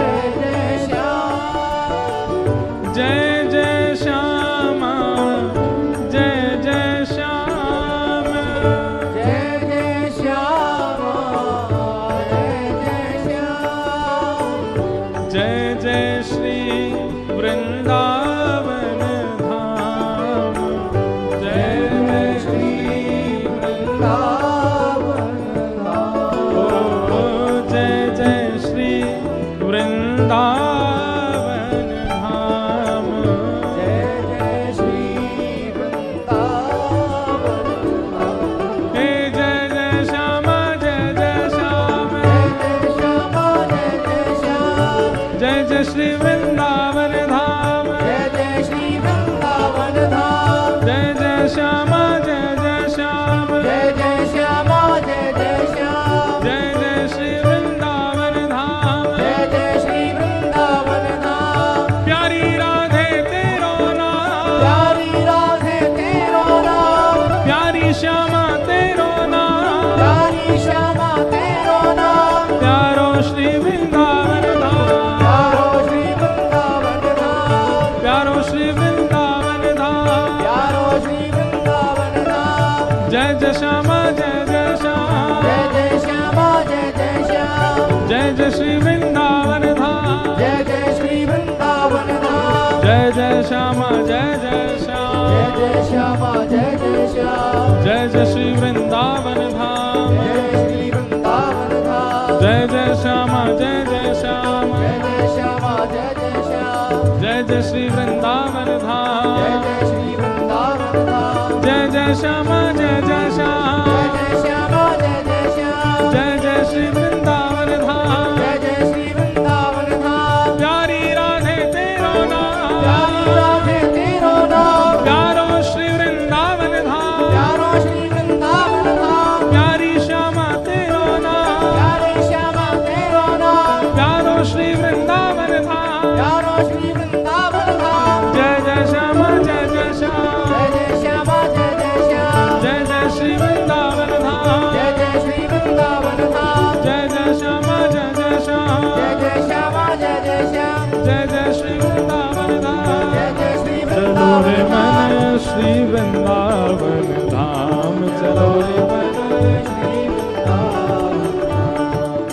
जय श्यामा जय जय श्याम जय जय श्री वृंदावन धाम जय श्री वृंदावन धाम जय जय श्यामा जय जय श्याम जय जय श्यामा जय जय श्याम जय जय श्री वृंदावन धाम जय जय श्री वृंदावन धाम जय जय श्यामा जय जय श्याम जय जय श्यामा जय जय श्याम जय जय श्री वृंदावन धाम जय जय श्री वृंदावन धाम प्यारी राधे तेरो नाम प्यारी राधे तेरो नाम प्यारो श्री वृंदावन धाम प्यारो श्री वृंदावन धाम प्यारी श्यामा तेरो नाम प्यारी श्यामा तेरो नाम प्यारो श्री वृंदावन धाम प्यारो श्री वृंदावन धाम जय जय श्यामा जय जय श्याम जय जय श्यामा जय जय श्याम जय जय श्री वृंदावन धाम जय जय श्री वृंदावन धाम जय जय श्यामा जय जय श्याम जय जय श्यामा जय जय श्याम जय जय श्री वृंदावन धाम जय जय श्री चलो रे वृंदावन मन श्री वृंदावन धाम चलो रे मन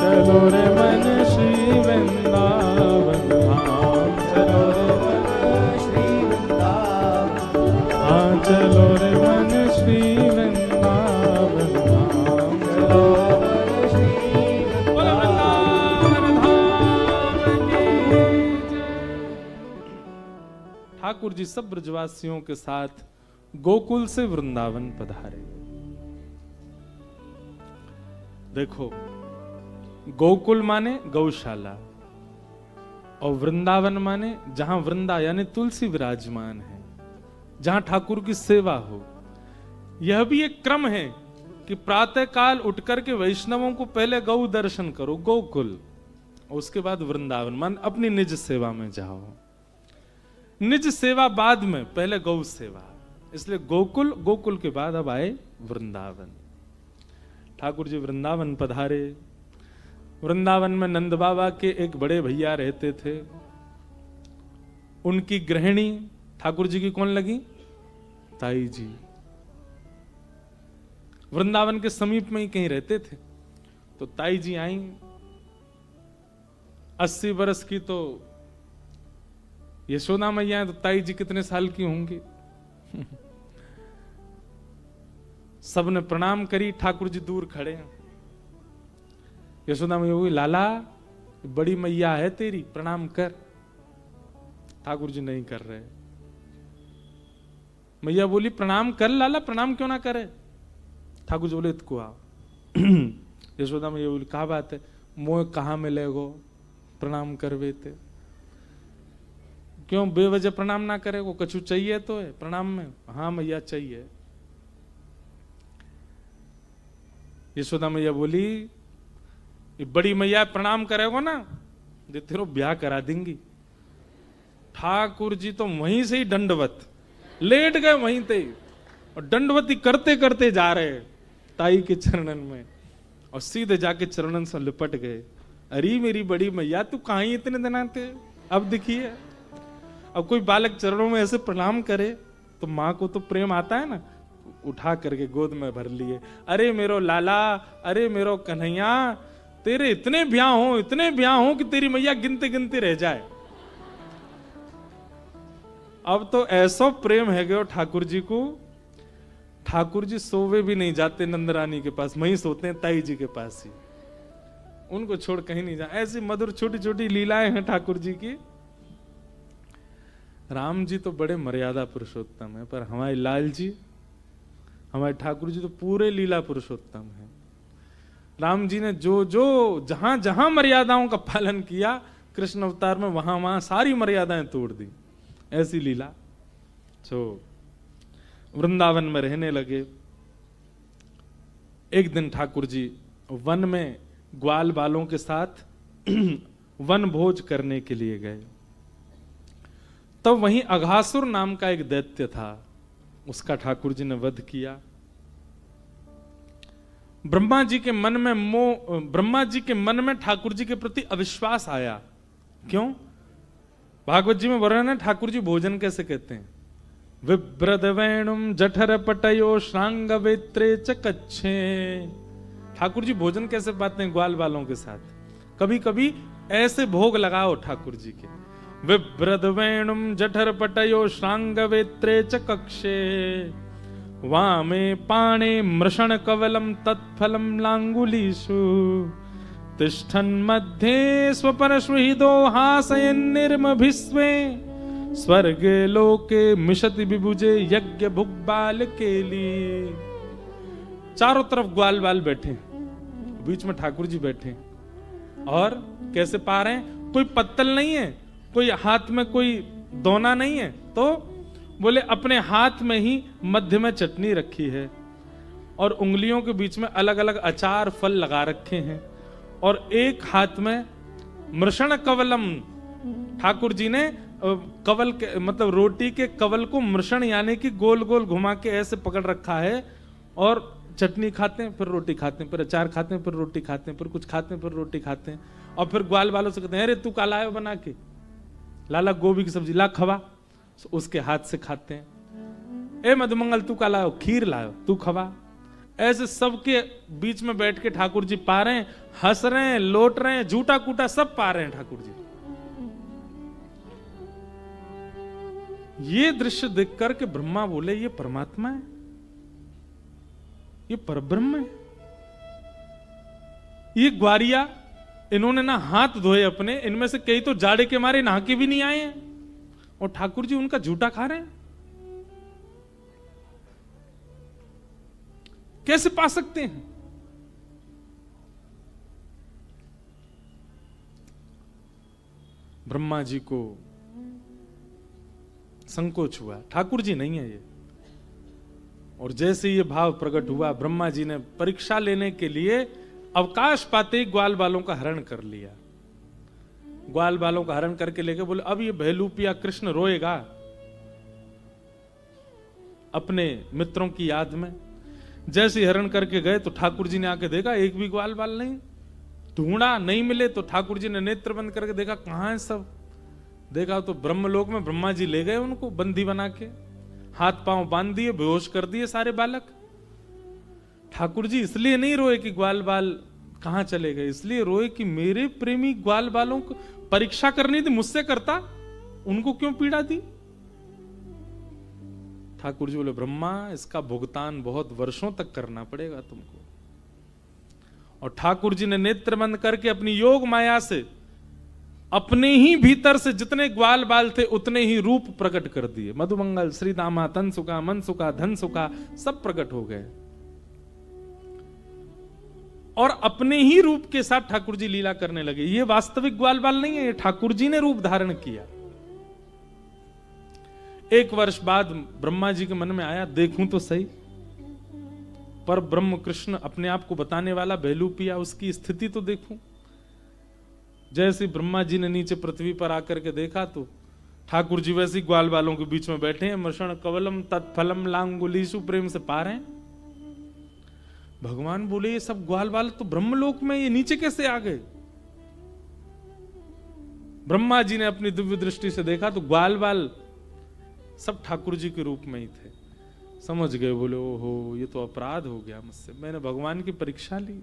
चलो रे मन श्री वृंदावन धाम चलो रे मन श्री वृंदावन हाँ चलो रे मन श्री वृंदावन धाम चलो श्री बोलो वृंदावन धाम की जय। ठाकुर जी सब ब्रजवासियों के साथ गोकुल से वृंदावन पधारे। देखो, गोकुल माने गौशाला और वृंदावन माने जहां वृंदा यानी तुलसी विराजमान है, जहां ठाकुर की सेवा हो। यह भी एक क्रम है कि प्रातः काल उठकर के वैष्णवों को पहले गौ दर्शन करो, गोकुल, और उसके बाद वृंदावन मान अपनी निज सेवा में जाओ। निज सेवा बाद में, पहले गौ सेवा। इसलिए गोकुल, गोकुल के बाद अब आए वृंदावन। ठाकुर जी वृंदावन पधारे। वृंदावन में नंद बाबा के एक बड़े भैया रहते थे। उनकी गृहिणी ठाकुर जी की कौन लगी? ताई जी। वृंदावन के समीप में ही कहीं रहते थे। तो ताई जी आई, 80 वर्ष की तो यशोदा मैया है, तो ताई जी कितने साल की होंगी? सबने प्रणाम करी। ठाकुर जी दूर खड़े हैं। यशोदा मैया बोली, लाला बड़ी मैया है तेरी, प्रणाम कर। ठाकुर जी नहीं कर रहे। मैया बोली, प्रणाम कर लाला, प्रणाम क्यों ना करे? ठाकुर जी बोले, इतको आओ। यशोदा मैया बोली, कहा बात है? मोह कहाँ मिलेगो, प्रणाम करवे थे। क्यों बेवजह प्रणाम ना करे? वो कछु चाहिए तो है प्रणाम में? हाँ मैया चाहिए। यशोदा मैया बोली, ये बड़ी मैया प्रणाम करेगो ना, ये तेरो ब्याह करा देंगी। ठाकुर जी तो वहीं से ही दंडवत लेट गए, वहीं से और दंडवती करते करते जा रहे ताई के चरणन में, और सीधे जाके चरणन से लिपट गए। अरे मेरी बड़ी मैया, तू कहाँ ही इतने दिन आते? अब दिखिए, अब कोई बालक चरणों में ऐसे प्रणाम करे तो माँ को तो प्रेम आता है ना। उठा करके गोद में भर लिए। अरे मेरो लाला, अरे मेरो कन्हैया, तेरे इतने ब्याह हो कि तेरी मैया गिनते गिनते रह जाए। अब तो ऐसा प्रेम है गयो ठाकुर जी को। ठाकुर जी सोवे भी नहीं जाते नंदरानी के पास, वहीं सोते हैं ताई जी के पास ही। उनको छोड़ कहीं नहीं जा। ऐसी मधुर छोटी छोटी लीलाएं हैं ठाकुर जी की। राम जी तो बड़े मर्यादा पुरुषोत्तम है, पर हमारे लाल जी, हमारे ठाकुर जी तो पूरे लीला पुरुषोत्तम है। राम जी ने जो जो जहां जहां मर्यादाओं का पालन किया, कृष्ण अवतार में वहां वहां सारी मर्यादाएं तोड़ दी। ऐसी लीला। तो वृंदावन में रहने लगे। एक दिन ठाकुर जी वन में ग्वाल बालों के साथ वन भोज करने के लिए गए। तब वहीं अघासुर नाम का एक दैत्य था, उसका ठाकुर जी ने वध किया। ब्रह्मा जी के मन में ठाकुर जी के प्रति अविश्वास आया। क्यों? भागवत जी में वर्णन है ठाकुर जी भोजन कैसे कहते हैं। विब्रद वेणुम जठर पटयो श्रांग वेत्रे चकच्छे। ठाकुर जी भोजन कैसे पाते हैं ग्वाल बालों के साथ। कभी कभी ऐसे भोग लगाओ ठाकुर जी के, विभ्रद वेणुम जठर पटयो श्रांग वेत्रे च कक्षे वामे पाणे मृषण कवलम तत्फलम लांगुलीषु तिष्ठन् मध्ये स्वपरश्वहिदो हासयन् निर्मभिस्वे स्वर्गे लोके मिशति विभुजे यज्ञ भुग्बाल केली। चारों तरफ ग्वाल बाल बैठे, बीच में ठाकुर जी बैठे और कैसे पा रहे हैं? कोई पत्तल नहीं है, कोई हाथ में कोई दोना नहीं है, तो बोले अपने हाथ में ही मध्य में चटनी रखी है और उंगलियों के बीच में अलग अलग अचार फल लगा रखे हैं और एक हाथ में मृषण कवलम, ठाकुर जी ने कवल के मतलब रोटी के कवल को मृषण यानी कि गोल गोल घुमा के ऐसे पकड़ रखा है और चटनी खाते हैं, फिर रोटी खाते हैं, फिर अचार खाते हैं, फिर रोटी खाते हैं, फिर कुछ खाते हैं, फिर रोटी खाते हैं और फिर ग्वाल वालों से कहते हैं अरे तू का लायो बना के, लाला गोभी की सब्जी ला खवा, उसके हाथ से खाते हैं। ए मधुमंगल तू का लायो, खीर लायो, तू खवा। ऐसे सबके बीच में बैठ के ठाकुर जी पा रहे हैं, हंस रहे हैं, लौट रहे हैं, झूठा कूटा सब पा रहे हैं ठाकुर जी। ये दृश्य देख करके ब्रह्मा बोले ये परमात्मा है, ये परब्रह्म है। ये ग्वारिया इन्होंने ना हाथ धोए अपने, इनमें से कई तो जाड़े के मारे नहा के भी नहीं आए हैं और ठाकुर जी उनका झूठा खा रहे हैं। कैसे पा सकते हैं? ब्रह्मा जी को संकोच हुआ, ठाकुर जी नहीं है ये। और जैसे ये भाव प्रकट हुआ, ब्रह्मा जी ने परीक्षा लेने के लिए अवकाश पाते ही ग्वाल बालों का हरण कर लिया। ग्वाल बालों का हरण करके लेके बोले अब ये भैलूपिया कृष्ण रोएगा अपने मित्रों की याद में। जैसे हरण करके गए तो ठाकुर जी ने आके देखा एक भी ग्वाल बाल नहीं, ढूंढा नहीं मिले तो ठाकुर जी ने नेत्र बंद करके देखा कहां है सब। देखा तो ब्रह्मलोक में ब्रह्मा जी ले गए उनको बंदी बना के, हाथ पांव बांध दिए, बेहोश कर दिए सारे बालक। ठाकुर जी इसलिए नहीं रोए कि ग्वाल बाल कहां चले गए, इसलिए रोए कि मेरे प्रेमी ग्वाल बालों को परीक्षा करनी थी, मुझसे करता, उनको क्यों पीड़ा दी। ठाकुर जी बोले ब्रह्मा इसका भुगतान बहुत वर्षों तक करना पड़ेगा तुमको। और ठाकुर जी ने नेत्र बंद करके अपनी योग माया से अपने ही भीतर से जितने ग्वाल बाल थे उतने ही रूप प्रकट कर दिए। मधुमंगल, श्री दामा, तन सुखा, मन सुखा, धन सुखा सब प्रकट हो गए और अपने ही रूप के साथ ठाकुर जी लीला करने लगे। ये वास्तविक ग्वाल बाल नहीं है, ये ठाकुर जी ने रूप धारण किया। एक वर्ष बाद ब्रह्मा जी के मन में आया देखूं तो सही, पर ब्रह्म कृष्ण अपने आप को बताने वाला भैलूपिया, उसकी स्थिति तो देखूं। जैसे ब्रह्मा जी ने नीचे पृथ्वी पर आकर के देखा तो ठाकुर जी वैसे ग्वाल बालों के बीच में बैठे हैं, मृषण कवलम तत्फलम लांगुलीषु प्रेम से पा रहे हैं। भगवान बोले ये सब ग्वाल बाल तो ब्रह्मलोक में, ये नीचे कैसे आ गए। ब्रह्मा जी ने अपनी दिव्य दृष्टि से देखा तो ग्वाल बाल सब ठाकुर जी के रूप में ही थे। समझ गए, बोले ओहो ये तो अपराध हो गया मुझसे, मैंने भगवान की परीक्षा ली,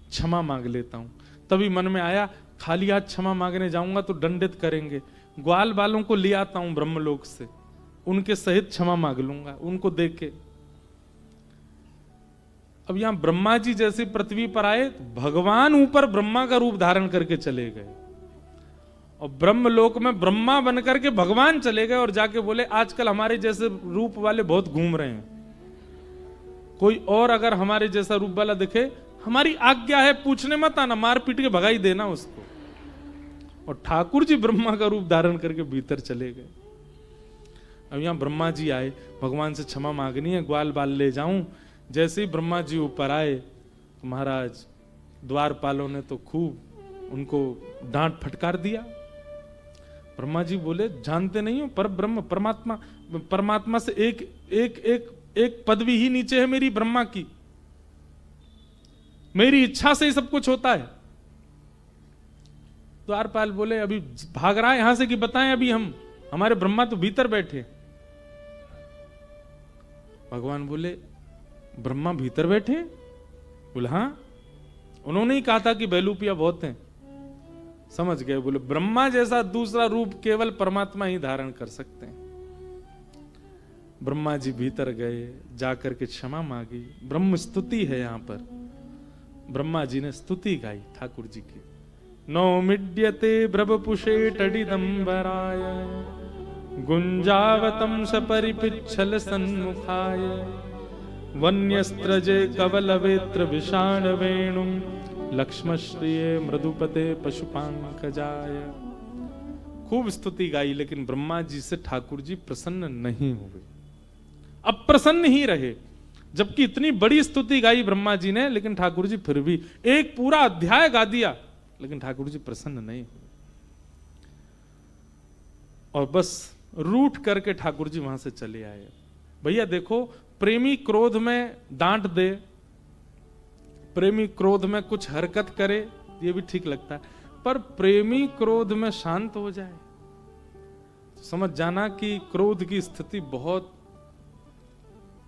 क्षमा मांग लेता हूं। तभी मन में आया खाली हाथ क्षमा मांगने जाऊंगा तो दंडित करेंगे, ग्वाल बालों को ले आता हूं ब्रह्मलोक से, उनके सहित क्षमा मांग लूंगा उनको देख के। अब यहां ब्रह्मा जी जैसे पृथ्वी पर आए, भगवान ऊपर ब्रह्मा का रूप धारण करके चले गए और ब्रह्मलोक में ब्रह्मा बनकर के भगवान चले गए और जाके बोले आजकल हमारे जैसे रूप वाले बहुत घूम रहे हैं, कोई और अगर हमारे जैसा रूप वाला दिखे हमारी आज्ञा है, पूछने मत आना, मार पीट के भगाई देना उसको। और ठाकुर जी ब्रह्मा का रूप धारण करके भीतर चले गए। अब यहां ब्रह्मा जी आए, भगवान से क्षमा मांगनी है, ग्वाल बाल ले जाऊं। जैसे ही ब्रह्मा जी ऊपर आए तो महाराज द्वारपालों ने तो खूब उनको डांट फटकार दिया। ब्रह्मा जी बोले जानते नहीं हो पर ब्रह्म परमात्मा, परमात्मा से एक एक एक एक पदवी ही नीचे है मेरी ब्रह्मा की, मेरी इच्छा से ही सब कुछ होता है। द्वारपाल बोले अभी भाग रहा है यहां से कि बताएं, अभी हम हमारे ब्रह्मा तो भीतर बैठे। भगवान बोले ब्रह्मा भीतर बैठे? बोले हाँ, उन्होंने ही कहा था कि बैलूपिया बहुत हैं। समझ गए? बोले ब्रह्मा जैसा दूसरा रूप केवल परमात्मा ही धारण कर सकते हैं। ब्रह्मा जी भीतर गए, जाकर के क्षमा मांगी। ब्रह्म स्तुति है यहां पर, ब्रह्मा जी ने स्तुति गाई ठाकुर जी की। नौमिड्यते ब्रवपुषे टडिदंबराय गुंजावतम सपरिपिच्छल सन्मुखाय वन्यस्त्रजे कवलवेत्र विषाण वेणुम लक्ष्मश्रिये मृदुपते पशुपांकजाय। खूब स्तुति गाई, लेकिन ब्रह्मा जी से ठाकुर जी प्रसन्न नहीं हुए, अप्रसन्न ही रहे। जबकि इतनी बड़ी स्तुति गाई ब्रह्मा जी ने, लेकिन ठाकुर जी फिर भी एक पूरा अध्याय गा दिया, लेकिन ठाकुर जी प्रसन्न नहीं हुए। और बस रूठ करके ठाकुर जी वहां से चले आए। भैया देखो, प्रेमी क्रोध में डांट दे, प्रेमी क्रोध में कुछ हरकत करे, ये भी ठीक लगता है, पर प्रेमी क्रोध में शांत हो जाए तो समझ जाना कि क्रोध की स्थिति बहुत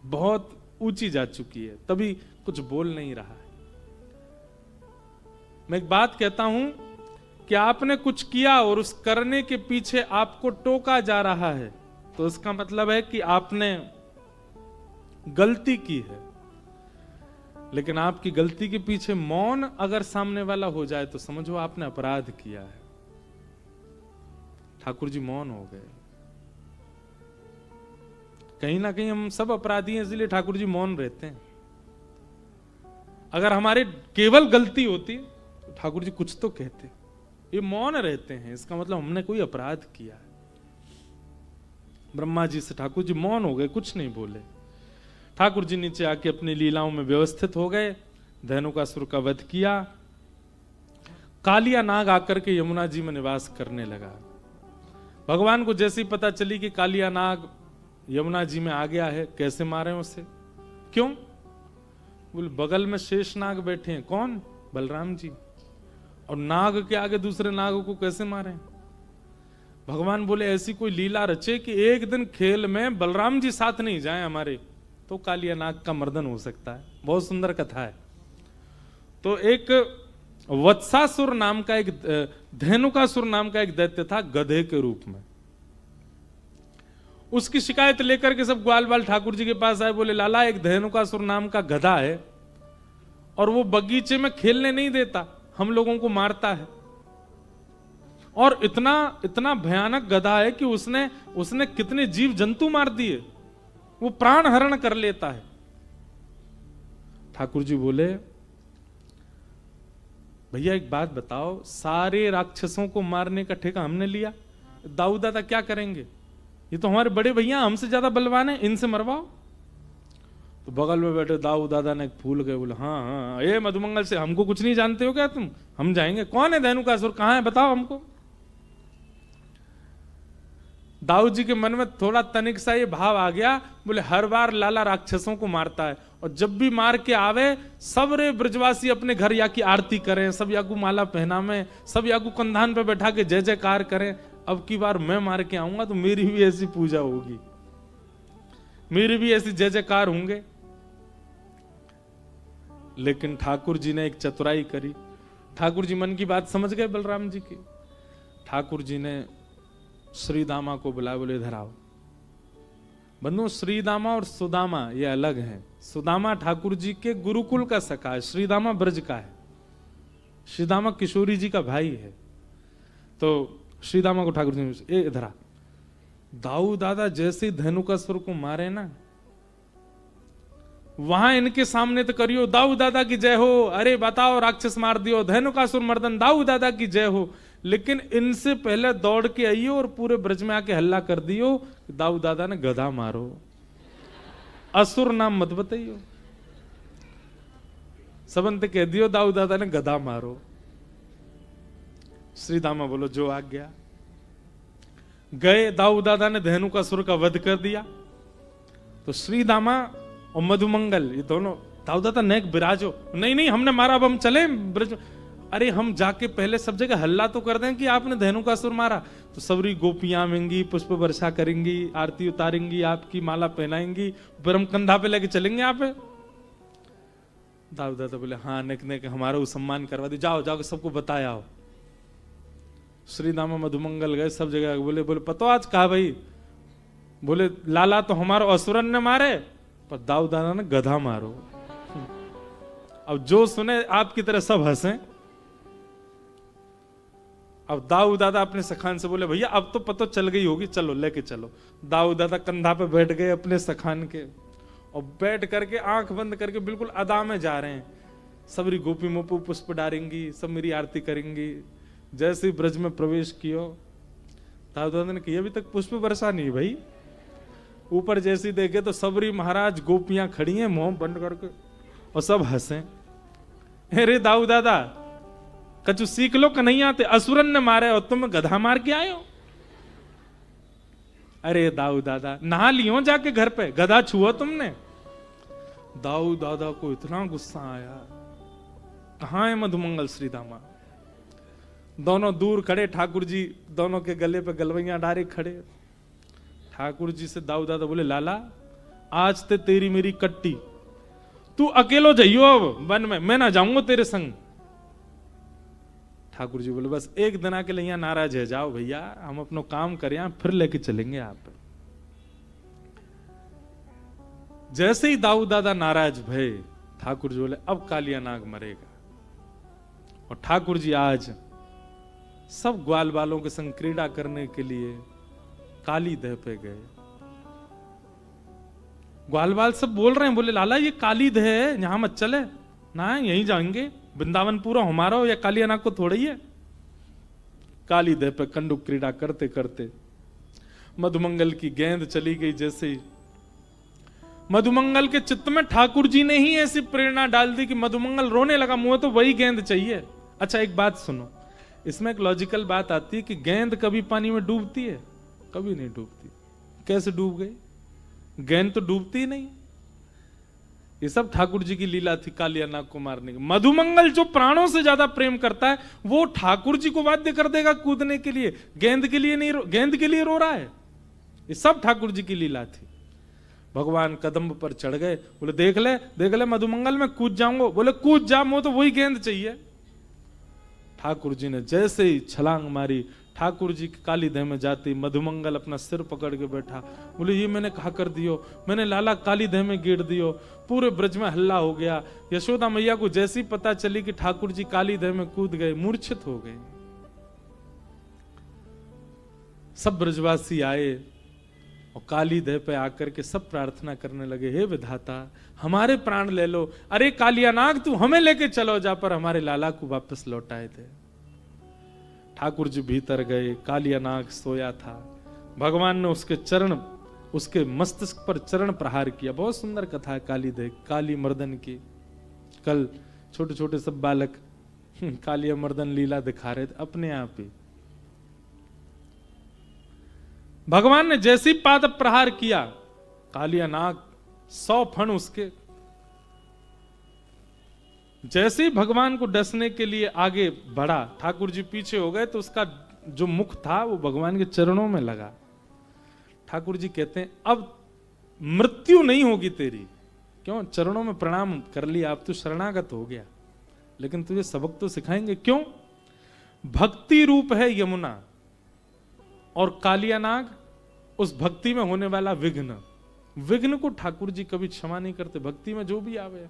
बहुत ऊंची जा चुकी है, तभी कुछ बोल नहीं रहा है। मैं एक बात कहता हूं कि आपने कुछ किया और उस करने के पीछे आपको टोका जा रहा है, तो इसका मतलब है कि आपने गलती की है। लेकिन आपकी गलती के पीछे मौन अगर सामने वाला हो जाए तो समझो आपने अपराध किया है। ठाकुर जी मौन हो गए। कहीं ना कहीं हम सब अपराधी हैं, इसलिए ठाकुर जी मौन रहते हैं। अगर हमारे केवल गलती होती तो ठाकुर जी कुछ तो कहते। ये मौन रहते हैं, इसका मतलब हमने कोई अपराध किया है। ब्रह्मा जी से ठाकुर जी मौन हो गए, कुछ नहीं बोले। ठाकुर जी नीचे आके अपनी लीलाओं में व्यवस्थित हो गए। धेनुकासुर का वध किया। कालिया नाग आकर के यमुना जी में निवास करने लगा। भगवान को जैसे ही पता चली कि कालिया नाग यमुना जी में आ गया है, कैसे मारे उसे? क्यों? बोले बगल में शेष नाग बैठे हैं। कौन? बलराम जी। और नाग के आगे दूसरे नाग को कैसे मारे? भगवान बोले ऐसी कोई लीला रचे कि एक दिन खेल में बलराम जी साथ नहीं जाए हमारे, तो कालिया नाग का मर्दन हो सकता है। बहुत सुंदर कथा है। तो एक वत्सासुर नाम का, एक धेनुकासुर नाम का एक दैत्य था, गधे के रूप में। उसकी शिकायत लेकर के सब ग्वाल बाल ठाकुर जी के पास आए। बोले लाला, एक धेनुकासुर नाम का गधा है और वो बगीचे में खेलने नहीं देता, हम लोगों को मारता है। और इतना इतना भयानक गधा है कि उसने कितने जीव जंतु मार दिए, वो प्राण हरण कर लेता है। ठाकुर जी बोले भैया एक बात बताओ, सारे राक्षसों को मारने का ठेका हमने लिया, दाऊ दादा क्या करेंगे? ये तो हमारे बड़े भैया हमसे ज्यादा बलवान है, इनसे मरवाओ। तो बगल में बैठे दाऊ दादा ने फूल गए। बोले हाँ हाँ, ये मधुमंगल से हमको कुछ नहीं जानते हो क्या तुम? हम जाएंगे। कौन है धेनुकासुर, कहां है, बताओ हमको। दाऊ जी के मन में थोड़ा तनिक सा ये भाव आ गया। बोले हर बार लाला राक्षसों को मारता है, और जब भी मार के आवे सब रे ब्रजवासी अपने घर या की आरती करें, सब याकू माला पहनावे, सब याकू कंधान पे बैठा के जय जयकार करें। अब की बार मैं मार के आऊंगा तो मेरी भी ऐसी पूजा होगी, मेरी भी ऐसी जय जयकार होंगे। लेकिन ठाकुर जी ने एक चतुराई करी। ठाकुर जी मन की बात समझ गए बलराम जी की। ठाकुर जी ने श्रीदामा को बुलाया। बोले इधर आओ। बंधु, श्रीदामा और सुदामा ये अलग हैं। सुदामा ठाकुर जी के गुरुकुल का सखा है, श्रीदामा ब्रज का है। श्रीदामा किशोरी जी का भाई है। तो श्रीदामा को ठाकुर जी ने इधर आ। दाऊ दादा जैसे ही धेनुकासुर को मारे ना, वहां इनके सामने तो करियो दाऊ दादा की जय हो, अरे बताओ राक्षस मार दियो, धेनुकासुर मर्दन, दाऊ दादा की जय हो। लेकिन इनसे पहले दौड़ के आइयो और पूरे ब्रज में आके हल्ला कर दियो दाऊ दादा ने गधा मारो, असुर नाम मत बताइयो। सबंत कह दियो दाऊ दादा ने गधा मारो। श्रीदामा बोलो जो आ गया। गए, दाऊ दादा ने धेनुकासुर का वध कर दिया। तो श्रीदामा और मधुमंगल ये दोनों, दाऊ दादा नेक विराजो, नहीं नहीं हमने मारा, अब हम चले ब्रज। अरे हम जाके पहले सब जगह हल्ला तो कर दें कि आपने धेनुकासुर मारा। तो सबरी गोपियां आवेंगी, पुष्प वर्षा करेंगी, आरती उतारेंगी, आपकी माला पहनाएंगी, फिर हम कंधा पे लेके चलेंगे यहाँ पे। दाऊ दादा बोले हाँ नेक नेक हमारा सम्मान करवा दो, जाओ जाओ सबको बताया हो। श्री दामा मधुमंगल गए, सब जगह बोले बोले पतो आज कहा भाई, बोले लाला तो हमारो असुरन ने मारे, पर दाऊ दादा ने गधा मारो। अब जो सुने आपकी तरह सब हंसे। अब दाऊ दादा अपने सखान से बोले भैया अब तो पता चल गई होगी, चलो लेके चलो। दाऊ दादा कंधा पे बैठ गए अपने सखान के, और बैठ करके आंख बंद करके बिल्कुल अदा में जा रहे हैं। सबरी गोपी मोपू पुष्प डारेंगी, सब मेरी आरती करेंगी। जैसे ही ब्रज में प्रवेश कियो, दाऊ दादा ने कहा अभी तक पुष्प वर्षा नहीं भाई। ऊपर जैसी देखे तो सबरी महाराज गोपियां खड़ी हैं मुंह बंद करके, और सब हंसे। अरे दाऊ दादा कछु सीख लो, नहीं आते, असुरन ने मारे और तुम गधा मार के आए हो। अरे दाऊ दादा नहा लियो जाके घर पे, गधा छुआ तुमने। दाऊ दादा को इतना गुस्सा आया, कहां है मधुमंगल श्री दामा। दोनों दूर खड़े, ठाकुर जी दोनों के गले पे गलवैयां डारे खड़े। ठाकुर जी से दाऊ दादा बोले लाला आज ते तेरी मेरी कट्टी, तू अकेलो जाइयो अब वन में, मैं ना जाऊंगा तेरे संग। ठाकुर जी बोले बस एक दिन के लिए यहाँ नाराज है जाओ भैया, हम अपना काम करें फिर लेके चलेंगे आप। जैसे ही दाऊ दादा नाराज भय, ठाकुर जी बोले अब कालिया नाग मरेगा। और ठाकुर जी आज सब ग्वाल बालों के संग क्रीड़ा करने के लिए काली दह पे गए। ग्वाल बाल सब बोल रहे हैं, बोले लाला ये काली दह है, यहां मत चले ना, यहीं जाएंगे, वृंदावन पूरा हमारा हो, या कालिया नाग को थोड़ा ही है। काली दह पे कंडुक क्रीड़ा करते करते मधुमंगल की गेंद चली गई। जैसे ही मधुमंगल के चित्त में ठाकुर जी ने ही ऐसी प्रेरणा डाल दी कि मधुमंगल रोने लगा, मुझे तो वही गेंद चाहिए। अच्छा एक बात सुनो, इसमें एक लॉजिकल बात आती है कि गेंद कभी पानी में डूबती है? कभी नहीं डूबती। कैसे डूब गई? गेंद तो डूबती ही नहीं। ये सब ठाकुर जी की लीला थी कालिया नाग को मारने की। मधुमंगल जो प्राणों से ज्यादा प्रेम करता है, वो ठाकुर जी को बाध्य कर देगा कूदने के लिए, गेंद के लिए नहीं, गेंद के लिए रो रहा है। ये सब ठाकुर जी की लीला थी। भगवान कदम पर चढ़ गए, बोले देख ले मधुमंगल में कूद जाऊंगा। बोले कूद जा, मुझे तो वही गेंद चाहिए। ठाकुर जी ने जैसे ही छलांग मारी, ठाकुर जी की काली देह में जाती, मधुमंगल अपना सिर पकड़ के बैठा। बोले ये मैंने कहा कर दियो, मैंने लाला काली देह में गिर दियो। पूरे ब्रज में हल्ला हो गया। यशोदा मैया को जैसी पता चली कि ठाकुर जी काली देह में कूद गए, मूर्छित हो गए। सब ब्रजवासी आए और काली देह पे आकर के सब प्रार्थना करने लगे, हे विधाता हमारे प्राण ले लो। अरे कालिया नाग तू हमें लेके चलो जा, पर हमारे लाला को वापस लौटाए थे। ठाकुर जी भीतर गए, कालिया नाग सोया था। भगवान ने उसके चरण, उसके मस्तिष्क पर चरण प्रहार किया। बहुत सुंदर कथा है काली देह, काली मर्दन की। कल छोटे छोटे सब बालक कालिया मर्दन लीला दिखा रहे थे अपने आप ही। भगवान ने जैसी पाद प्रहार किया, कालिया नाग 100 फण उसके। जैसे ही भगवान को डसने के लिए आगे बढ़ा, ठाकुर जी पीछे हो गए, तो उसका जो मुख था वो भगवान के चरणों में लगा। ठाकुर जी कहते हैं अब मृत्यु नहीं होगी तेरी। क्यों? चरणों में प्रणाम कर लिया, अब तू शरणागत हो गया, लेकिन तुझे सबक तो सिखाएंगे। क्यों? भक्ति रूप है यमुना, और कालिया नाग उस भक्ति में होने वाला विघ्न। विघ्न को ठाकुर जी कभी क्षमा नहीं करते, भक्ति में जो भी आवे।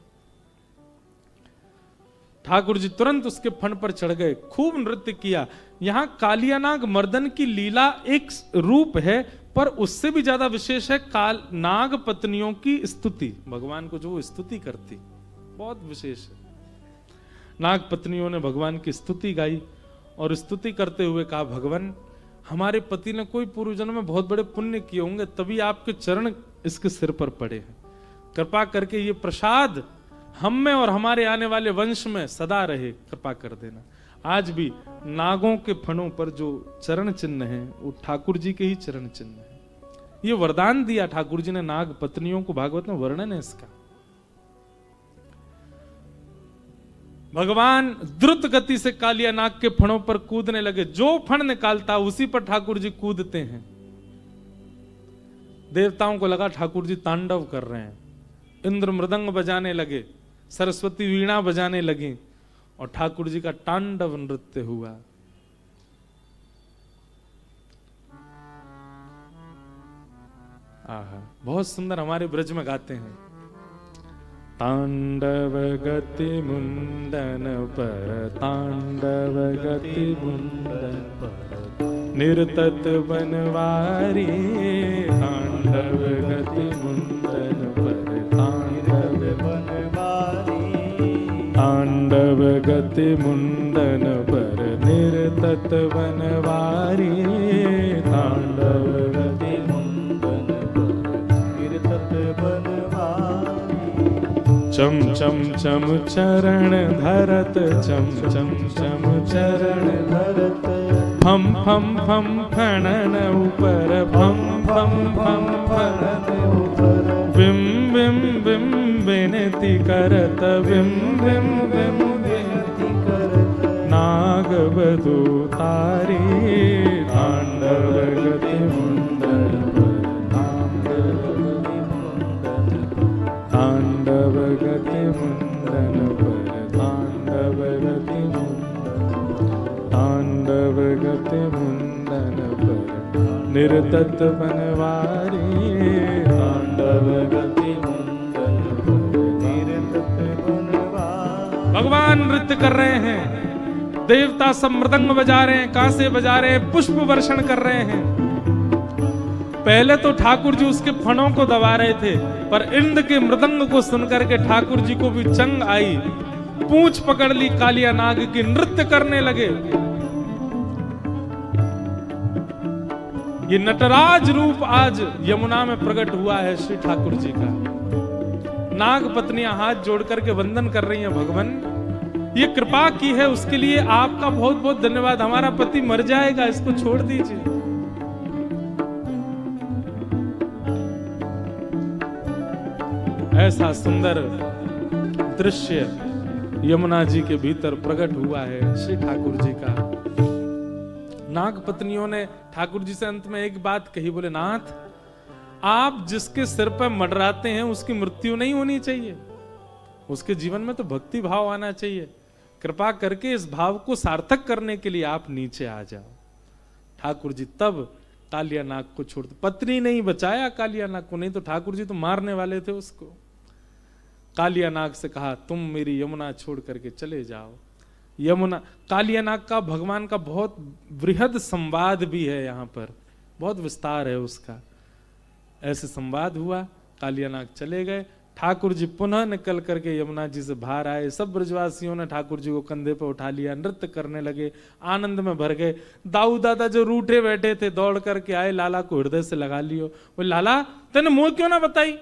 ठाकुर जी तुरंत उसके फण पर चढ़ गए, खूब नृत्य किया। यहां कालिया नाग मर्दन की लीला एक रूप है, पर उससे भी ज्यादा विशेष है काल नाग पत्नियों की स्तुति। भगवान को जो स्तुति करती, बहुत विशेष है। नाग पत्नियों ने भगवान की स्तुति गाई, और स्तुति करते हुए कहा, भगवान हमारे पति ने कोई पूर्व जन्म में बहुत बड़े पुण्य किए होंगे, तभी आपके चरण इसके सिर पर पड़े हैं। कृपा करके ये प्रसाद हम में और हमारे आने वाले वंश में सदा रहे, कृपा कर देना। आज भी नागों के फणों पर जो चरण चिन्ह हैं, वो ठाकुर जी के ही चरण चिन्ह हैं। ये वरदान दिया ठाकुर जी ने नाग पत्नियों को, भागवत में वर्णन है इसका। भगवान द्रुत गति से कालिया नाग के फणों पर कूदने लगे। जो फण निकालता उसी पर ठाकुर जी कूदते हैं। देवताओं को लगा ठाकुर जी तांडव कर रहे हैं। इंद्र मृदंग बजाने लगे, सरस्वती वीणा बजाने लगी, और ठाकुर जी का तांडव नृत्य हुआ। आहा, बहुत सुंदर हमारे ब्रज में गाते हैं। तांडव गति मुंडन पर, तांडव गति मुंडन पर, निर्तत बनवारी, तांडव गति मुंडन पर, तांडव बनवारी, तांडव गति मुंडन पर, निर्तत बनवारी, तांडव गति मुंडन पर, निर्तत बनवारी, चम चम चम चरण धरत, चम चम चम चरण धरत, फम फम फम फणन ऊपर, फम फम फम फणन ऊपर, विम विम विम विनती करत, विम विम विम विनती करत, नाग बधू तारी, तांडव गति मुंडन पर, तांडव गति मुंडन पर, तांडव गति मुंडन, तांडव गति मुंडन पर, निर्तत बनवारी, तांडव गति मुंडन पर, निर्तत बनवारी। भगवान नृत्य कर रहे हैं, देवता सब मृदंग बजा रहे हैं, कांसे बजा रहे हैं, पुष्प वर्षण कर रहे हैं। पहले तो ठाकुर जी उसके फणों को दबा रहे थे, पर इंद्र के मृदंग को सुनकर के ठाकुर जी को भी चंग आई, पूंछ पकड़ ली कालिया नाग की, नृत्य करने लगे। ये नटराज रूप आज यमुना में प्रकट हुआ है श्री ठाकुर जी का। नाग पत्नियां हाथ जोड़ करके वंदन कर रही हैं, भगवान ये कृपा की है उसके लिए आपका बहुत बहुत धन्यवाद। हमारा पति मर जाएगा, इसको छोड़ दीजिए। ऐसा सुंदर दृश्य यमुना जी के भीतर प्रकट हुआ है श्री ठाकुर जी का। नाग पत्नियों ने ठाकुर जी से अंत में एक बात कही, बोले नाथ आप जिसके सिर पर मंडराते हैं उसकी मृत्यु नहीं होनी चाहिए, उसके जीवन में तो भक्ति भाव आना चाहिए। कृपा करके इस भाव को सार्थक करने के लिए आप नीचे आ जाओ। ठाकुर जी तब कालिया नाग को छोड़, पत्नी नहीं बचाया कालिया नाग को, नहीं तो ठाकुर जी तो मारने वाले थे उसको। कालिया नाग से कहा तुम मेरी यमुना छोड़ करके चले जाओ। यमुना, कालिया नाग का भगवान का बहुत बृहद संवाद भी है, यहाँ पर बहुत विस्तार है उसका। ऐसे संवाद हुआ, कालिया नाग चले गए, ठाकुर जी पुनः निकल करके यमुना जी से बाहर आए। सब ब्रजवासियों ने ठाकुर जी को कंधे पर उठा लिया, नृत्य करने लगे, आनंद में भर गए। दाऊ दादा जो रूठे बैठे थे दौड़ करके आए, लाला को हृदय से लगा लियो। वो लाला तेने मुंह क्यों ना बताई,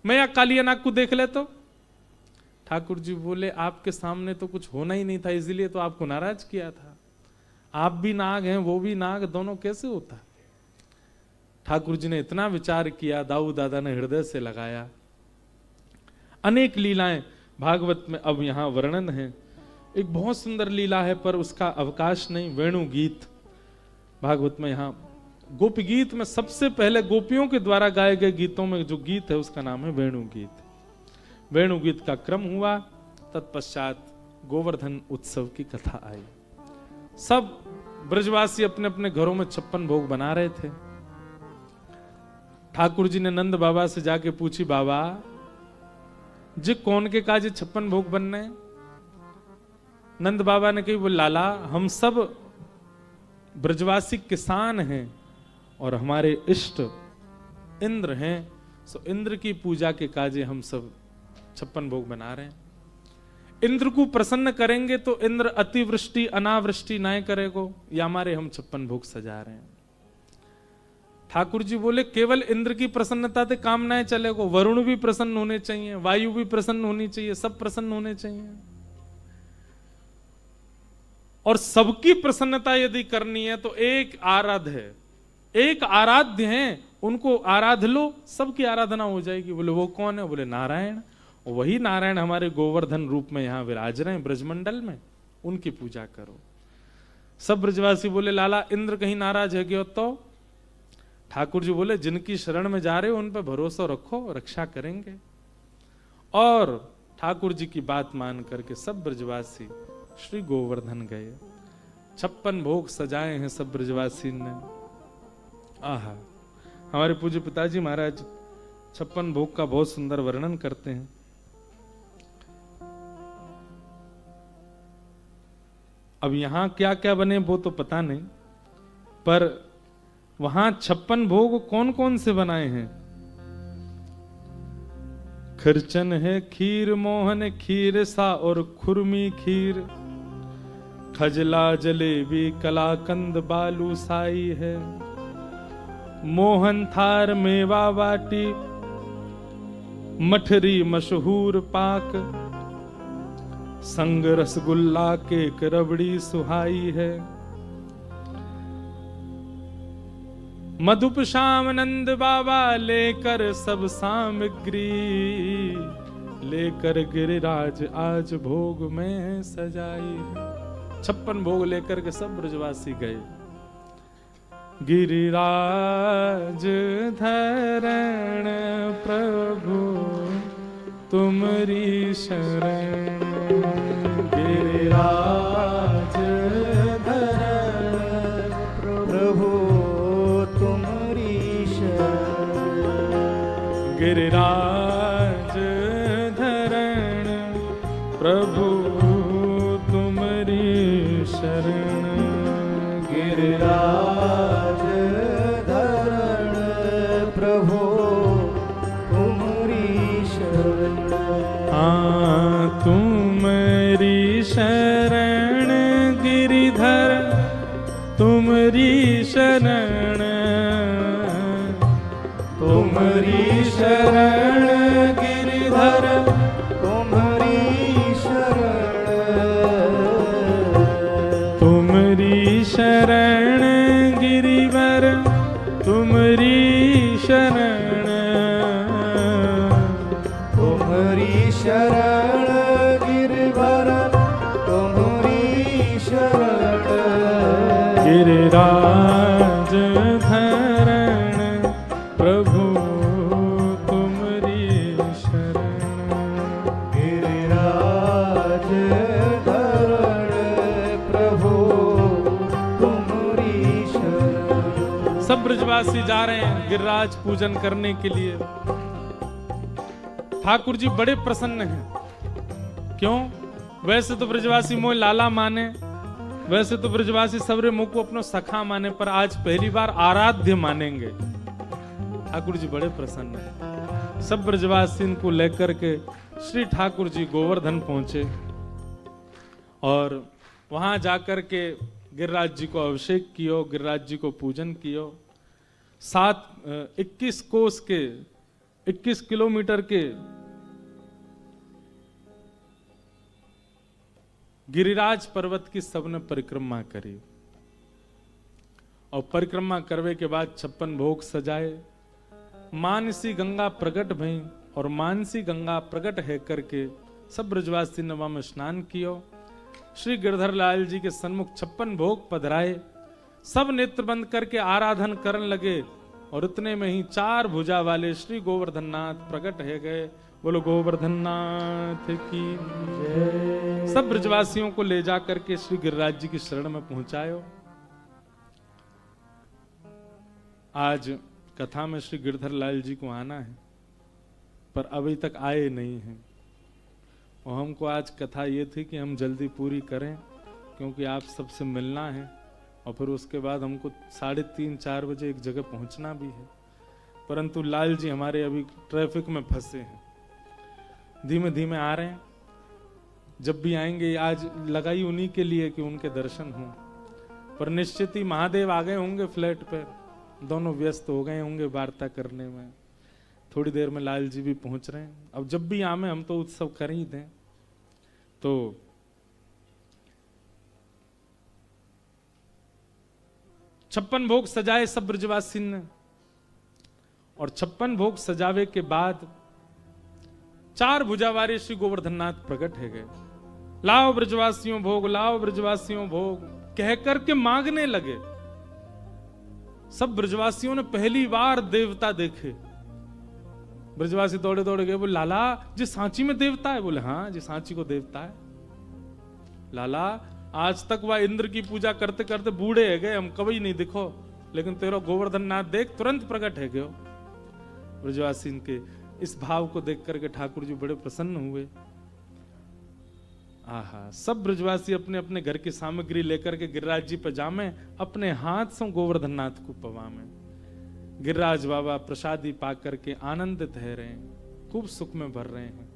मैं या कालिया नाग को देख ले तो। ठाकुर जी बोले आपके सामने तो कुछ होना ही नहीं था, इसीलिए तो आपको नाराज किया था। आप भी नाग हैं वो भी नाग, दोनों कैसे होता। ठाकुर जी ने इतना विचार किया, दाऊ दादा ने हृदय से लगाया। अनेक लीलाएं भागवत में अब यहां वर्णन है। एक बहुत सुंदर लीला है पर उसका अवकाश नहीं, वेणु गीत भागवत में। यहां गोपी गीत में सबसे पहले गोपियों के द्वारा गाए गए गीतों में जो गीत है उसका नाम है वेणु गीत। वेणु गीत का क्रम हुआ, तत्पश्चात गोवर्धन उत्सव की कथा आई। सब ब्रजवासी अपने अपने घरों में 56 भोग बना रहे थे। ठाकुर जी ने नंद बाबा से जाके पूछी, बाबा जी कौन के काज 56 भोग बनने हैं। नंद बाबा ने कही, वो लाला हम सब ब्रजवासी किसान हैं और हमारे इष्ट इंद्र हैं, सो इंद्र की पूजा के काजे हम सब 56 भोग बना रहे हैं। इंद्र को प्रसन्न करेंगे तो इंद्र अतिवृष्टि अनावृष्टि ना करेगो, या हमारे हम 56 भोग सजा रहे हैं। ठाकुर जी बोले केवल इंद्र की प्रसन्नता से काम ना चलेगो, वरुण भी प्रसन्न होने चाहिए, वायु भी प्रसन्न होनी चाहिए, सब प्रसन्न होने चाहिए। और सबकी प्रसन्नता यदि करनी है तो एक आराध्य है, एक आराध्य है, उनको आराध लो, सबकी आराधना हो जाएगी। बोले वो कौन है, बोले नारायण। वही नारायण हमारे गोवर्धन रूप में यहां विराज रहे हैं ब्रजमंडल में, उनकी पूजा करो। सब ब्रजवासी बोले लाला इंद्र कहीं नाराज है क्यों। तो ठाकुर जी बोले जिनकी शरण में जा रहे हो उन पर भरोसा रखो, रक्षा करेंगे। और ठाकुर जी की बात मान करके सब ब्रजवासी श्री गोवर्धन गए। 56 भोग सजाए हैं सब ब्रजवासी ने। आहा, हमारे पूज्य पिताजी महाराज 56 भोग का बहुत सुंदर वर्णन करते हैं। अब यहां क्या क्या बने वो तो पता नहीं, पर वहां 56 भोग कौन कौन से बनाए हैं। खिरचन है, खीर मोहन, खीर सा और खुरमी खीर, खजला जलेबी कलाकंद बालूसाई है, मोहन थार मेवा बाटी, मठरी मशहूर पाक, संग रसगुल्ला केक रबड़ी सुहाई है, मधुप श्याम नंद बाबा लेकर सब सामग्री, लेकर गिरिराज आज भोग में सजाई है। 56 भोग लेकर के सब ब्रजवासी गए। गिरिराज धरण प्रभु तुमरी शरण, गिरिराज धरण प्रभु तुमरी शरण, गिरिराज धरण प्रभु तुमरी शरण, गिरिराज धरण प्रभु तुमरी शरण, हाँ तुमरी शरण गिरिधर तुमरी शरण, तुमरी शरण गिरिधर तुमरी शरण, तुमरी शरण गिरिवर तुमरी शरण, तुमरी शरण गिरिवर तुमरी शरण, गिरिराज धरण प्रभु तुमरी शरण, गिरिराज धरण प्रभु तुमरी शरण। सब ब्रजवासी जा रहे हैं गिरिराज पूजन करने के लिए। ठाकुर जी बड़े प्रसन्न हैं। क्यों? वैसे तो ब्रजवासी मोह लाला माने, वैसे तो ब्रजवासी सबरे मुख को अपना सखा माने, पर आज पहली बार आराध्य मानेंगे। ठाकुर जी बड़े प्रसन्न हैं। सब ब्रजवासी इनको लेकर के श्री ठाकुर जी गोवर्धन पहुंचे और वहां जाकर के गिरिराज जी को अभिषेक कियो, गिरिराज जी को पूजन कियो। 21 कोस के 21 किलोमीटर के गिरिराज पर्वत की सबने परिक्रमा करी और परिक्रमा करवे के बाद 56 भोग सजाए। मानसी गंगा प्रकट भई और मानसी गंगा प्रकट है करके सब ब्रजवासी नवा में स्नान कियो। श्री गिरधर लाल जी के सन्मुख 56 भोग पधराए। सब नेत्र बंद करके आराधन करने लगे और इतने में ही 4 भुजा वाले श्री गोवर्धन नाथ प्रकट है गए। बोलो गोवर्धन नाथ की जय। सब ब्रजवासियों को ले जाकर के श्री गिरिराज जी की शरण में पहुंचायो। आज कथा में श्री गिरधर लाल जी को आना है, पर अभी तक आए नहीं हैं। और हमको आज कथा ये थी कि हम जल्दी पूरी करें, क्योंकि आप सबसे मिलना है और फिर उसके बाद हमको 3:30-4 बजे एक जगह पहुंचना भी है। परंतु लाल जी हमारे अभी ट्रैफिक में फंसे हैं, धीमे धीमे आ रहे हैं। जब भी आएंगे आज लगाई उन्हीं के लिए कि उनके दर्शन हों, पर निश्चित ही महादेव आ गए होंगे फ्लैट पर, दोनों व्यस्त हो गए होंगे वार्ता करने में। थोड़ी देर में लाल जी भी पहुंच रहे हैं। अब जब भी आमे हम तो उत्सव कर ही दें। तो 56 भोग सजाए सब ब्रजवासी ने, और 56 भोग सजावे के बाद 4 भुजावारी श्री गोवर्धन नाथ प्रकट है गए। लाओ ब्रजवासियों भोग, लाओ ब्रजवासियों भोग कह करके मांगने लगे। सब ब्रजवासियों ने पहली बार देवता देखे। ब्रजवासी दौड़े दौड़े गए, बोले लाला जी सांची में देवता है? बोले हाँ जी सांची को देवता है। लाला आज तक वह इंद्र की पूजा करते करते बूढ़े है गए, हम कभी नहीं दिखो, लेकिन तेरा गोवर्धन नाथ देख तुरंत प्रकट है गयो। ब्रजवासी के इस भाव को देख करके ठाकुर जी बड़े प्रसन्न हुए। आहा, सब ब्रजवासी अपने अपने घर की सामग्री लेकर के गिरिराज जी पे जामे, अपने हाथ से गोवर्धन नाथ को पवामे। गिरिराज बाबा प्रसादी पा करके आनंदित है रहे हैं, खूब सुख में भर रहे हैं।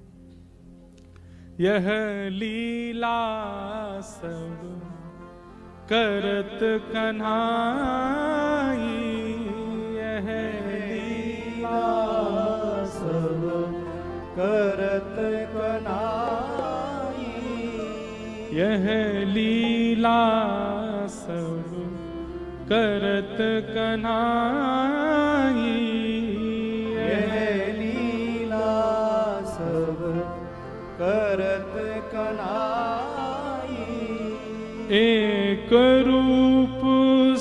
यह लीला सब करत कन्हाई, यह लीला सब करत कन्हाई, यह लीला सब करत कन्हाई, यह लीला सब करत कन्हाई। एक रूप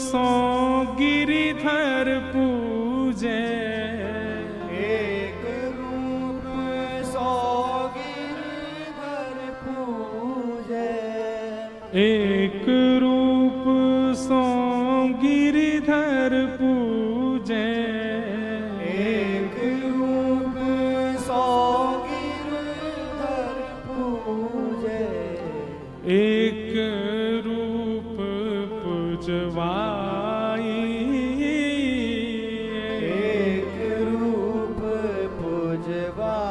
सो गिरिधर पूजे, एक रूप सो गिरिधर पूजे, एक रूप सो गिरिधर पूजे, एक रूप सो गिरिधर पूजे, एक रूप पुजवाई, एक रूप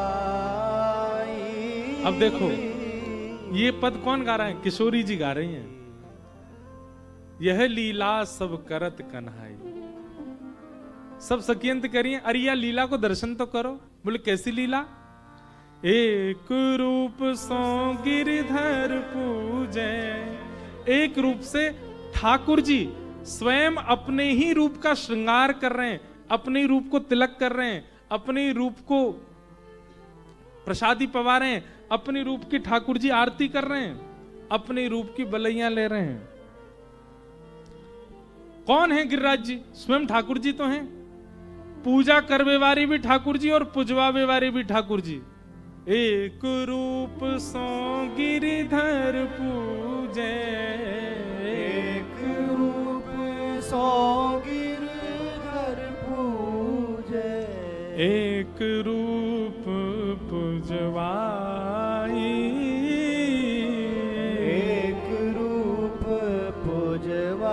पुजवाई। अब देखो ये पद कौन गा रहा है? किशोरी जी गा रही हैं। यह लीला सब करत कन्हाई। सब सखियंत करिए, अरे या लीला को दर्शन तो करो। बोले कैसी लीला? एक रूप सो गिरिधर पूजे। एक रूप से ठाकुर जी स्वयं अपने ही रूप का श्रृंगार कर रहे हैं, अपने रूप को तिलक कर रहे हैं, अपने रूप को प्रसादी पवा रहे हैं, अपने रूप की ठाकुर जी आरती कर रहे हैं, अपने रूप की बलैया ले रहे हैं। कौन है गिरिराज जी? स्वयं ठाकुर जी तो हैं। पूजा करवे वारी भी ठाकुर जी और पुजवावे वारी भी ठाकुर जी। एक रूप सो गिरिधर पूजे, एक रूप सो गिरिधर पूजे, एक रूप पुजवाई, एक रूप पुजवाई।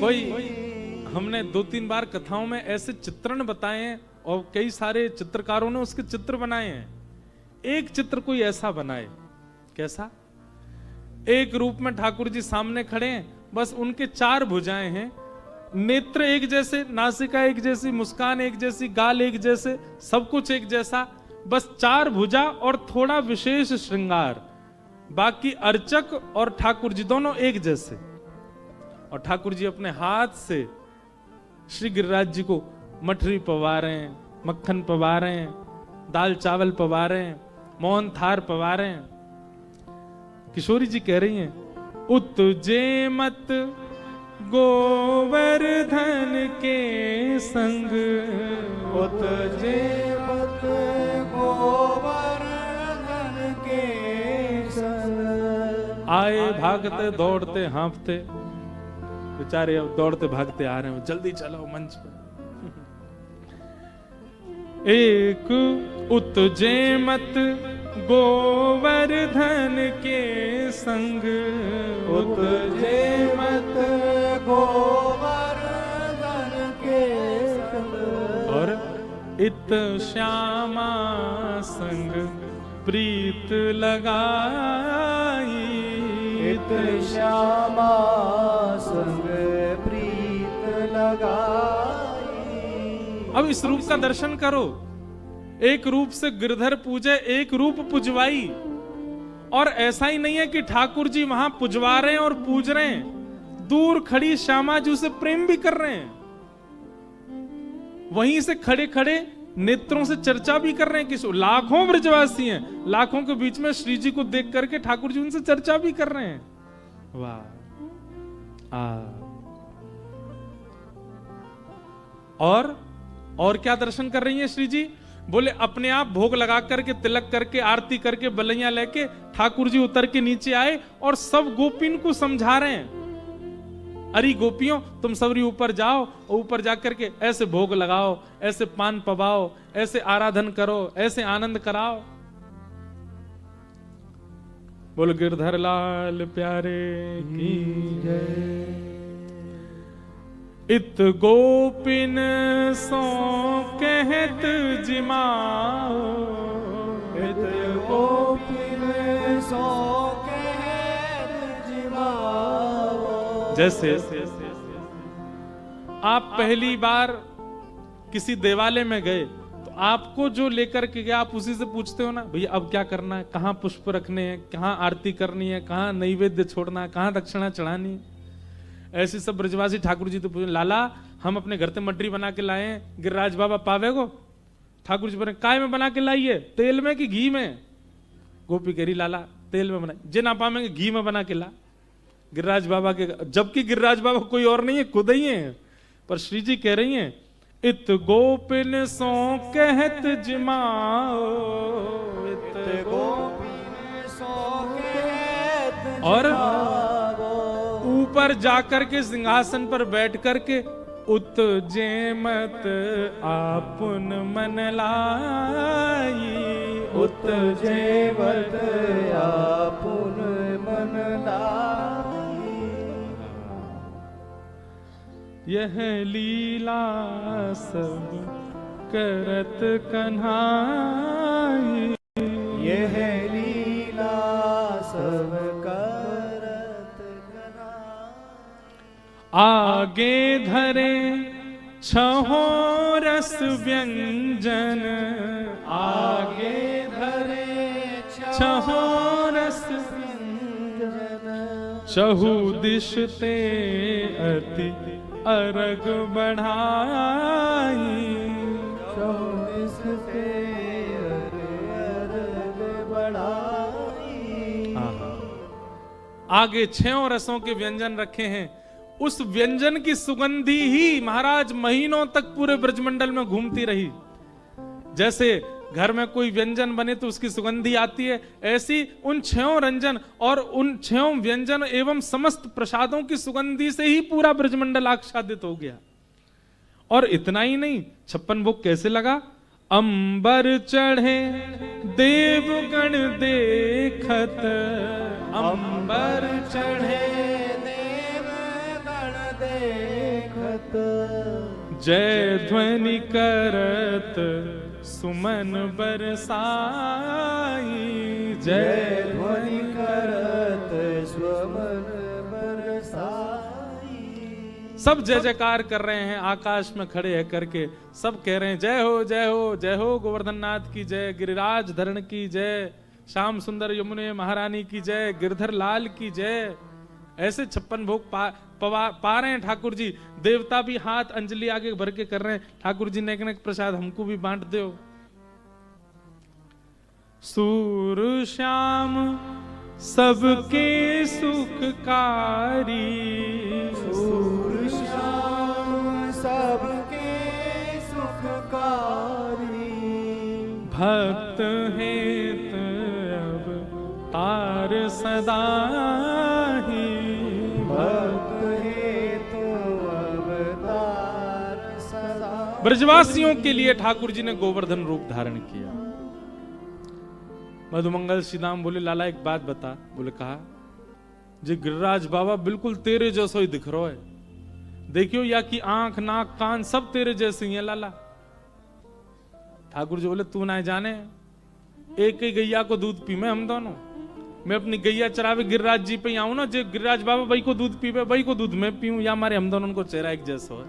कोई हमने 2-3 बार कथाओं में ऐसे चित्रण बताए हैं और कई सारे चित्रकारों ने उसके चित्र बनाए हैं। एक चित्र कोई ऐसा बनाए, कैसा? एक रूप में ठाकुर जी सामने खड़े हैं, बस उनके 4 भुजाएं हैं, नेत्र एक जैसे, नासिका एक जैसी, मुस्कान एक जैसी, गाल एक जैसे, सब कुछ एक जैसा, बस 4 भुजा और थोड़ा विशेष श्रृंगार। बाकी अर्चक और ठाकुर जी दोनों एक जैसे। और ठाकुर जी अपने हाथ से श्री गिरिराज जी को मठरी पवा रहे हैं, मक्खन पवा रहे हैं, दाल चावल पवा रहे हैं, मोहन थार पवा रहे हैं। किशोरी जी कह रही हैं, उत्जे मत गोवर्धन के संग, उत्जे मत गोवर्धन के संग। आए भागते दौड़ते हाँफते, बेचारे अब दौड़ते भागते आ रहे हैं, जल्दी चलो मंच पे। एक उत्जे मत गोवर्धन के संग, उत्जे मत गोवर्धन के संग। और इत श्यामा संग प्रीत लगाई, इत श्यामा संग प्रीत लगाई। अब इस रूप का दर्शन करो। एक रूप से गिरधर पूजे, एक रूप पुजवाई। और ऐसा ही नहीं है कि ठाकुर जी वहां पुजवा रहे हैं और पूज रहे हैं, दूर खड़ी श्यामा जी से प्रेम भी कर रहे हैं। वहीं से खड़े खड़े नेत्रों से चर्चा भी कर रहे हैं। किस लाखों ब्रजवासी हैं, लाखों के बीच में श्री जी को देख करके ठाकुर जी उनसे चर्चा भी कर रहे हैं। वाह! और क्या दर्शन कर रही हैं श्री जी? बोले अपने आप भोग लगा करके, तिलक करके, आरती करके, बलैया लेके ठाकुर जी उतर के नीचे आए और सब गोपिन को समझा रहे हैं। अरे गोपियों तुम सबरी ऊपर जाओ और ऊपर जाकर के ऐसे भोग लगाओ, ऐसे पान पवाओ, ऐसे आराधन करो, ऐसे आनंद कराओ। बोल गिरधर लाल प्यारे की जय। इत गोपिन सो कहत जिमाओ, इत गोपिन सो कहत जिमाओ। जैसे आप पहली बार किसी देवालय में गए तो आपको जो लेकर के गया आप उसी से पूछते हो ना, भैया अब क्या करना है, कहाँ पुष्प रखने हैं, कहाँ आरती करनी है, कहाँ नैवेद्य छोड़ना है, कहाँ दक्षिणा चढ़ानी है। ऐसे सब ब्रजवासी ठाकुर जी तो पूछे, लाला हम अपने घर से मटरी बना के लाए हैं, गिरिराज बाबा पावेगो। ठाकुर जी बोले काय में बना के लाइए, तेल में कि घी में। गोपी कह रही लाला तेल में बना, जे ना पावेंगे घी में बना के ला। गिरिराज बाबा के, जबकि गिरिराज बाबा कोई और नहीं है, खुद ही है। पर श्री जी कह रही हैं, इत गोपिन सो कहत जिमाओ, इत गोपिन सो कहत और जिमाओ। ऊपर जाकर के सिंहासन पर बैठ करके उत जेमत आपुन मन लाई, उत जेमत आपुन मन लाई। यह लीला सब करत कन्हाई, यह लीला सब करत कन्हाई। आगे धरे छहो रस व्यंजन, आगे धरे छहो रस व्यंजन। चहु दिश ते अति अर्घ बढ़ाई, चौबीस से अर्घ बढ़ाई। आगे 6 रसों के व्यंजन रखे हैं। उस व्यंजन की सुगंधी ही महाराज महीनों तक पूरे ब्रजमंडल में घूमती रही। जैसे घर में कोई व्यंजन बने तो उसकी सुगंधी आती है, ऐसी उन 6 रंजन और उन 6 व्यंजन एवं समस्त प्रसादों की सुगंधी से ही पूरा ब्रजमंडल आच्छादित हो गया। और इतना ही नहीं, 56 भोग कैसे लगा, अंबर चढ़े देवगण देखत, अंबर चढ़े देवगण देखत। जय ध्वनि करत सुमन बरसाई, जय ध्वनि करत सुमन बरसाई। सब जय जयकार कर रहे हैं, आकाश में खड़े है करके सब कह रहे हैं जय हो जय हो जय हो, गोवर्धन नाथ की जय, गिरिराज धरण की जय, श्याम सुंदर यमुने महारानी की जय, गिरधर लाल की जय। ऐसे 56 भोग पा रहे हैं ठाकुर जी। देवता भी हाथ अंजलि आगे भर के कर रहे हैं, ठाकुर जी ने एक प्रसाद हमको भी बांट दो। सूर श्याम सबके सुखकारी, सूर श्याम सबके सुखकारी। भक्त हेत अब तार सदा ही, भक्त हेतु अवतार सदा। ब्रजवासियों के लिए ठाकुर जी ने गोवर्धन रूप धारण किया। मधुमंगल श्रीदाम बोले लाला एक बात बता। बोले कहा, जी गिरिराज बाबा बिल्कुल तेरे जैसा ही दिख रहा है, देखियो या कि आंख नाक कान सब तेरे जैसे ही है लाला। ठाकुर जी बोले तू ना जाने, एक ही गैया को दूध पी में हम दोनों, मैं अपनी गैया चरावे गिरिराज जी पे आऊं ना, जो गिरिराज बाबा भाई को दूध पीवे भाई को दूध में पीऊं, या हमारे हम दोनों को चेहरा एक जैसा है।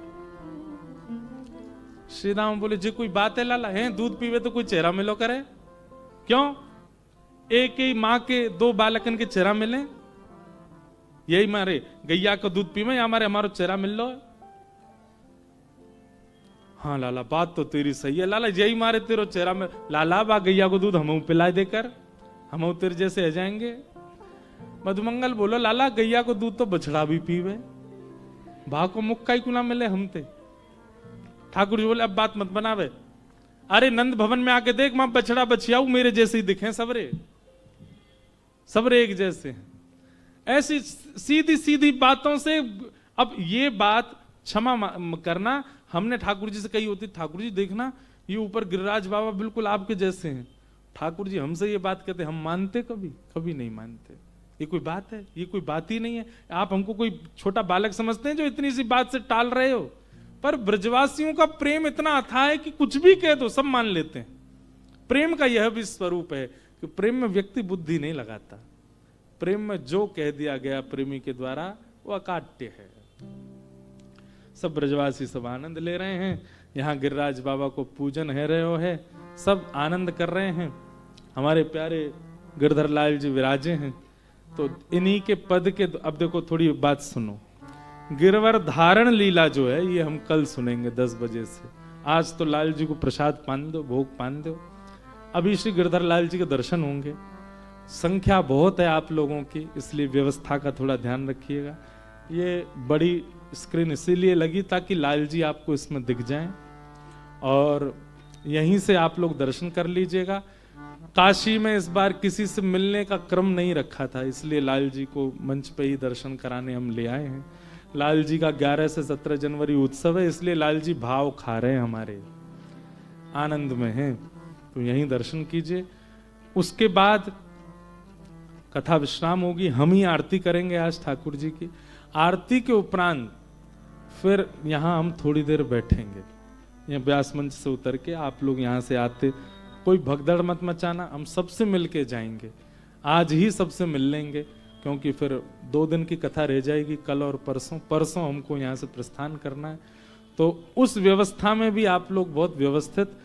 श्रीराम बोले जी कोई बात है लाला, है दूध पीवे तो कोई चेहरा मिलो करे, क्यों एक ही माँ के 2 बालकन के चेहरा मिले, यही मारे गैया को दूध पीवे या हमारे हमारो चेहरा मिल लो। हाँ लाला बात तो तेरी सही है लाला, यही मारे तेरो चेहरा में लाला बा गैया को दूध हम पिला देकर हम तेरे जैसे हो जाएंगे। मधुमंगल बोलो लाला गैया को दूध तो बछड़ा भी पीवे, भा को मुक्का ही कुना मिले हमते। ठाकुर जी बोले अब बात मत बनावे, अरे नंद भवन में आके देख मां बछड़ा बछियाऊ मेरे जैसे ही दिखे, सबरे एक जैसे। ऐसी सीधी सीधी बातों से अब ये बात क्षमा करना, हमने ठाकुर जी से कही होती, ठाकुर जी देखना ये ऊपर गिरिराज बाबा बिल्कुल आपके जैसे हैं। ठाकुर जी हमसे ये बात कहते, हम मानते? कभी कभी नहीं मानते। ये कोई बात है? ये कोई बात ही नहीं है। आप हमको कोई छोटा बालक समझते हैं जो इतनी सी बात से टाल रहे हो? पर ब्रजवासियों का प्रेम इतना अथाह है कि कुछ भी कह दो सब मान लेते हैं। प्रेम का यह भी स्वरूप है कि प्रेम में व्यक्ति बुद्धि नहीं लगाता। प्रेम में जो कह दिया गया प्रेमी के द्वारा वो अकाट्य है। सब ब्रजवासी सब आनंद ले रहे हैं। यहाँ गिरिराज बाबा को पूजन है रहे है, सब आनंद कर रहे हैं। हमारे प्यारे गिरधर लाल जी विराजे हैं। तो इन्हीं के पद के, अब देखो थोड़ी बात सुनो। गिरवर धारण लीला जो है ये हम कल सुनेंगे 10 बजे से। आज तो लाल जी को प्रसाद पान दो, भोग पान दो। अभी श्री गिरधर लाल जी के दर्शन होंगे। संख्या बहुत है आप लोगों की, इसलिए व्यवस्था का थोड़ा ध्यान रखिएगा। ये बड़ी स्क्रीन इसीलिए लगी ताकि लाल जी आपको इसमें दिख जाएं और यहीं से आप लोग दर्शन कर लीजिएगा। काशी में इस बार किसी से मिलने का क्रम नहीं रखा था, इसलिए लाल जी को मंच पे ही दर्शन कराने हम ले आए हैं। लाल जी का 11 से 17 जनवरी उत्सव है, इसलिए लाल जी भाव खा रहे हैं, हमारे आनंद में हैं। तो यहीं दर्शन कीजिए। उसके बाद कथा विश्राम होगी। हम ही आरती करेंगे आज ठाकुर जी की। आरती के उपरांत फिर यहाँ हम थोड़ी देर बैठेंगे। यहाँ व्यास मंच से उतर के आप लोग यहाँ से आते, कोई भगदड़ मत मचाना, हम सबसे मिल के जाएंगे। आज ही सबसे मिल लेंगे क्योंकि फिर 2 दिन की कथा रह जाएगी, कल और परसों हमको यहाँ से प्रस्थान करना है। तो उस व्यवस्था में भी आप लोग बहुत व्यवस्थित,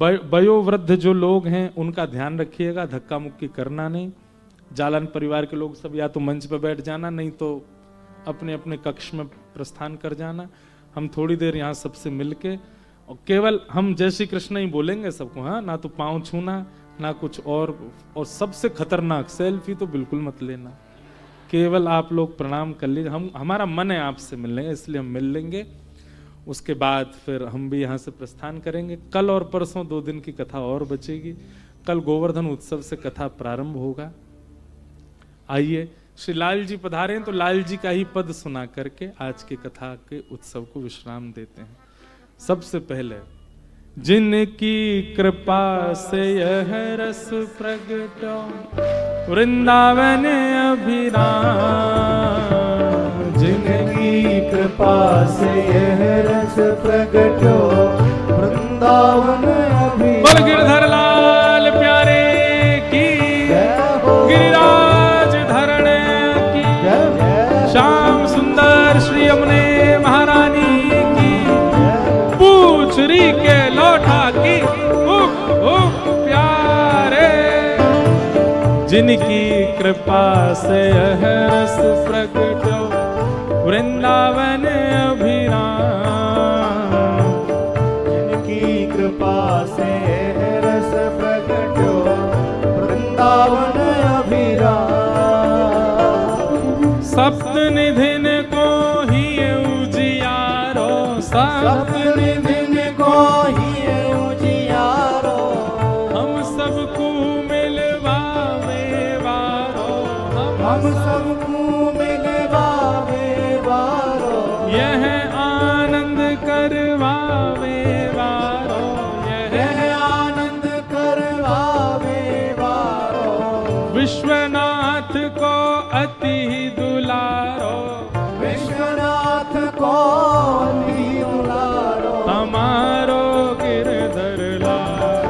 वयोवृद्ध जो लोग हैं उनका ध्यान रखिएगा, धक्का मुक्की करना नहीं। जालन परिवार के लोग सब या तो मंच पर बैठ जाना, नहीं तो अपने अपने कक्ष में प्रस्थान कर जाना। हम थोड़ी देर यहाँ सबसे मिलके और केवल हम जय श्री कृष्ण ही बोलेंगे सबको। हाँ, ना तो पांव छूना ना कुछ और सबसे खतरनाक सेल्फी तो बिल्कुल मत लेना। केवल आप लोग प्रणाम कर लीजिए। हमारा मन है आपसे मिलने का, इसलिए हम मिल लेंगे। उसके बाद फिर हम भी यहाँ से प्रस्थान करेंगे। कल और परसों 2 दिन की कथा और बचेगी। कल गोवर्धन उत्सव से कथा प्रारंभ होगा। आइए, श्री लाल जी पधारे तो लाल जी का ही पद सुना करके आज की कथा के उत्सव को विश्राम देते हैं। सबसे पहले, जिनकी कृपा से यह रस प्रगटो वृंदावन अभिराम, जिनकी कृपा से यह रस प्रगटो वृंदावन अभिराम। बोल गिरधर लाल प्यारे की, गिरिराज धरण की, श्याम सुंदर श्री यमुने महारानी की, पूछरी के लौटा की, प्यारे। जिनकी कृपा से यह रस प्रगटो वृंदावन अभिराम, जिनकी कृपा से यह रस प्रगटो वृंदावन अभिराम। सप्त निधिन को ही उजियारो, सप्त निधिन को ही उजियारो, हम सबको मिलवावे वारो, हम सबको मिलवावे वारो। यह आनंद करवावे वारो, यह आनंद करवावे वारो। विश्वनाथ को अति दुलारो, विश्वनाथ को अति दुलारो। हमारो गिरधर लाल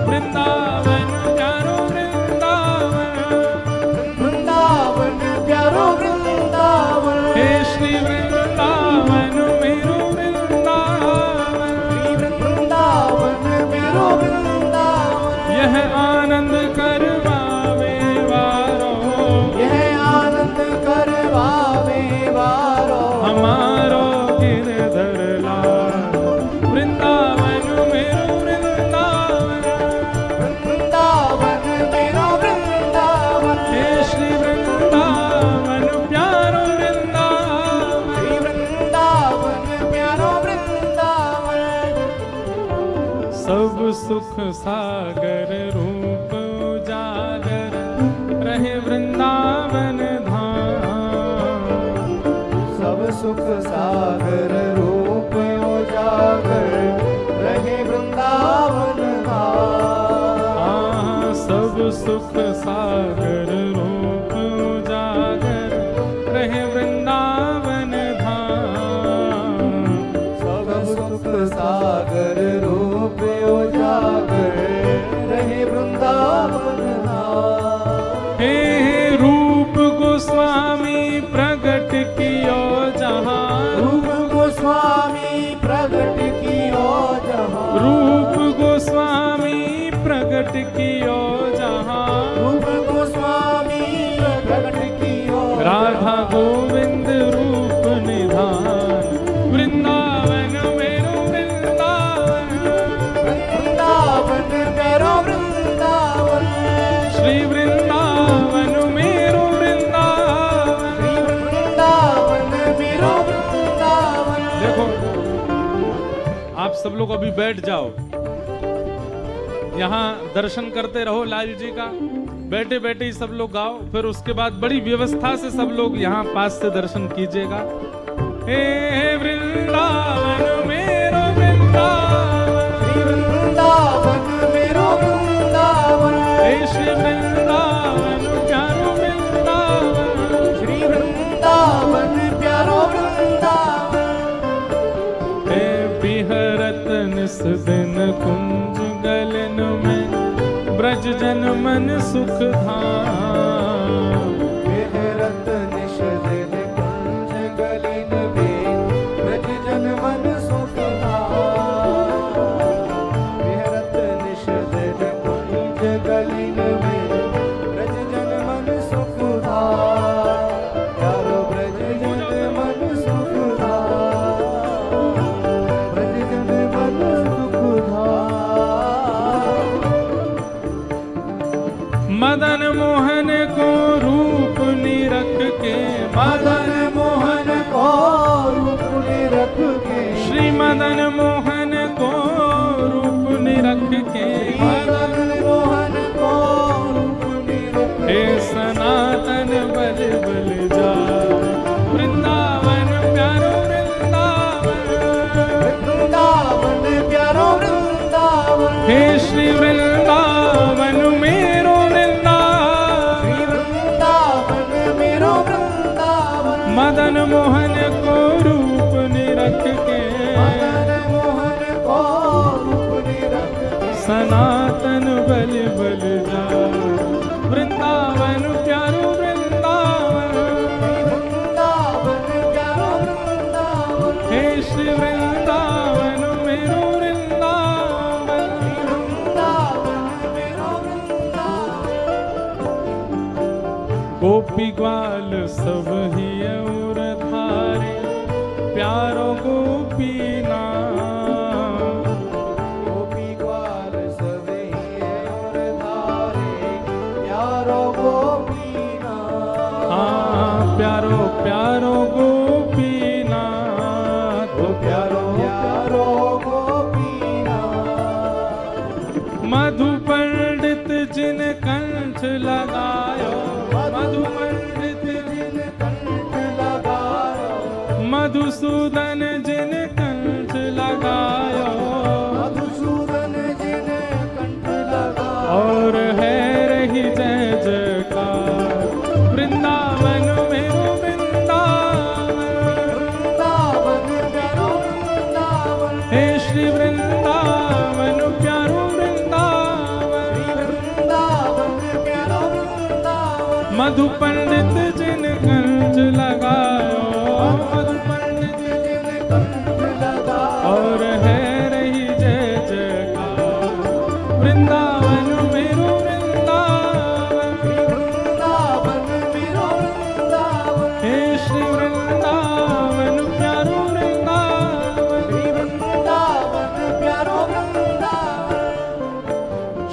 वृंदावन प्यारो वृंदावन, वृंदावन प्यारो वृंदावन। हे श्री वृंदावन मेरो वृंदावन, वृंदावन प्यारो वृंदावन। यह आनंद करवावे वारो, यह आनंद करवावे वारो। हमारो गिरधर लाल वृंदावन मेरो वृंदावन, वृंदावन मेरो वृंदावन। हे श्री वृंदावन प्यारो वृंदावन, श्री वृंदावन प्यारो वृंदावन। सब सुख सागर रूप उजागर रहे वृंदावन धाम, सब सुख सागर रूप उजागर रहे वृंदावन धाम। सब सुख सागर रूप उजागर रहे वृंदावन धाम। सब सुख सागर रूप उजागर रहे वृंदावन धाम। हे रूप गोस्वामी प्रगट कियो जहाँ। रूप गोस्वामी प्रगट कियो जहाँ। रूप गोस्वामी प्रगट कियो जहाँ। रूप गोस्वामी प्रगट कियो राधा गोविंद रूप निधान। वृंदावन मेरो वृंदावन। वृंदावन मेरो वृंदावन। श्री वृंदावन मेरो वृंदावन। श्री वृंदावन मेरो वृंदावन। देखो आप सब लोग अभी बैठ जाओ, यहाँ दर्शन करते रहो लाल जी का। बैठे बैठे ही सब लोग गाओ, फिर उसके बाद बड़ी व्यवस्था से सब लोग यहाँ पास से दर्शन कीजिएगा। हे वृंदावन मेरो वृंदावन। श्री वृंदावन मेरो वृंदावन। हे श्री वृंदावन प्यारो वृंदावन। श्री वृंदावन प्यारो वृंदावन। हे बिहरत निस दिन कुंज गलन में ब्रज जन मन सुख धाम। बिहरत निश दिन कुंज गलिन में ब्रज जन मन सुख धाम। बिहरत निश दिन कुंज गलिन में ब्रज जन मन सुख धाम। प्यारो ब्रज जन मन सुख धाम। ब्रज जन मन सुख धाम। मदन मोहन को रूप निरख के। मदन मोहन को रूप निरख के। श्री मदन मोहन को रूप निरख के। मदन मोहन को रूप निरख के। हे सनातन बल बल जा। वृंदावन प्यारो वृंदावन। वृंदावन प्यारो वृंदावन। हे श्री वृंदावन मेरो वृंदावन। श्री वृंदावन मेरो वृंदावन। मदन मोहन को रूप निरख के। मदन मोहन को रूप निरख के। सनातन बल बल जा। वृंदावन प्यारो वृंदावन। वृंदावन प्यारो वृंदावन। हे श्री वृंदावन मेरो वृंदावन। वृंदावन मेरो वृंदावन। गोपी ग्वाल सब ही और धारे प्यारो गोपी नाम। गोपी ग्वाल सभी और धारे प्यारो गोपी नाथ। हाँ प्यारो प्यारो गोपी नाथ। ओ प्यारो प्यारो गोपी नाथ। मधु पंडित जिन कंठ लगायो। मधु पंडित जिन कंठ लगायो। मधुसूदन जिन कंठ लगायो। मधुसूदन जिन कंठ लगायो। और है रही जय जयकार। वृंदावन मेरो वृंदावन। वृंदावन प्यारो वृंदावन। हे श्री वृंदावन प्यारो वृंदावन। वृंदावन प्यारो वृंदावन। मधु पंडित जिन कंठ लगायो। मधु पंडित जिन कंठ लगायो। और है रही जय जयकार। वृंदावन मेरो वृंदावन। वृंदावन मेरो वृंदावन। हे श्री वृंदावन प्यारो वृंदावन। वृंदावन प्यारो वृंदावन।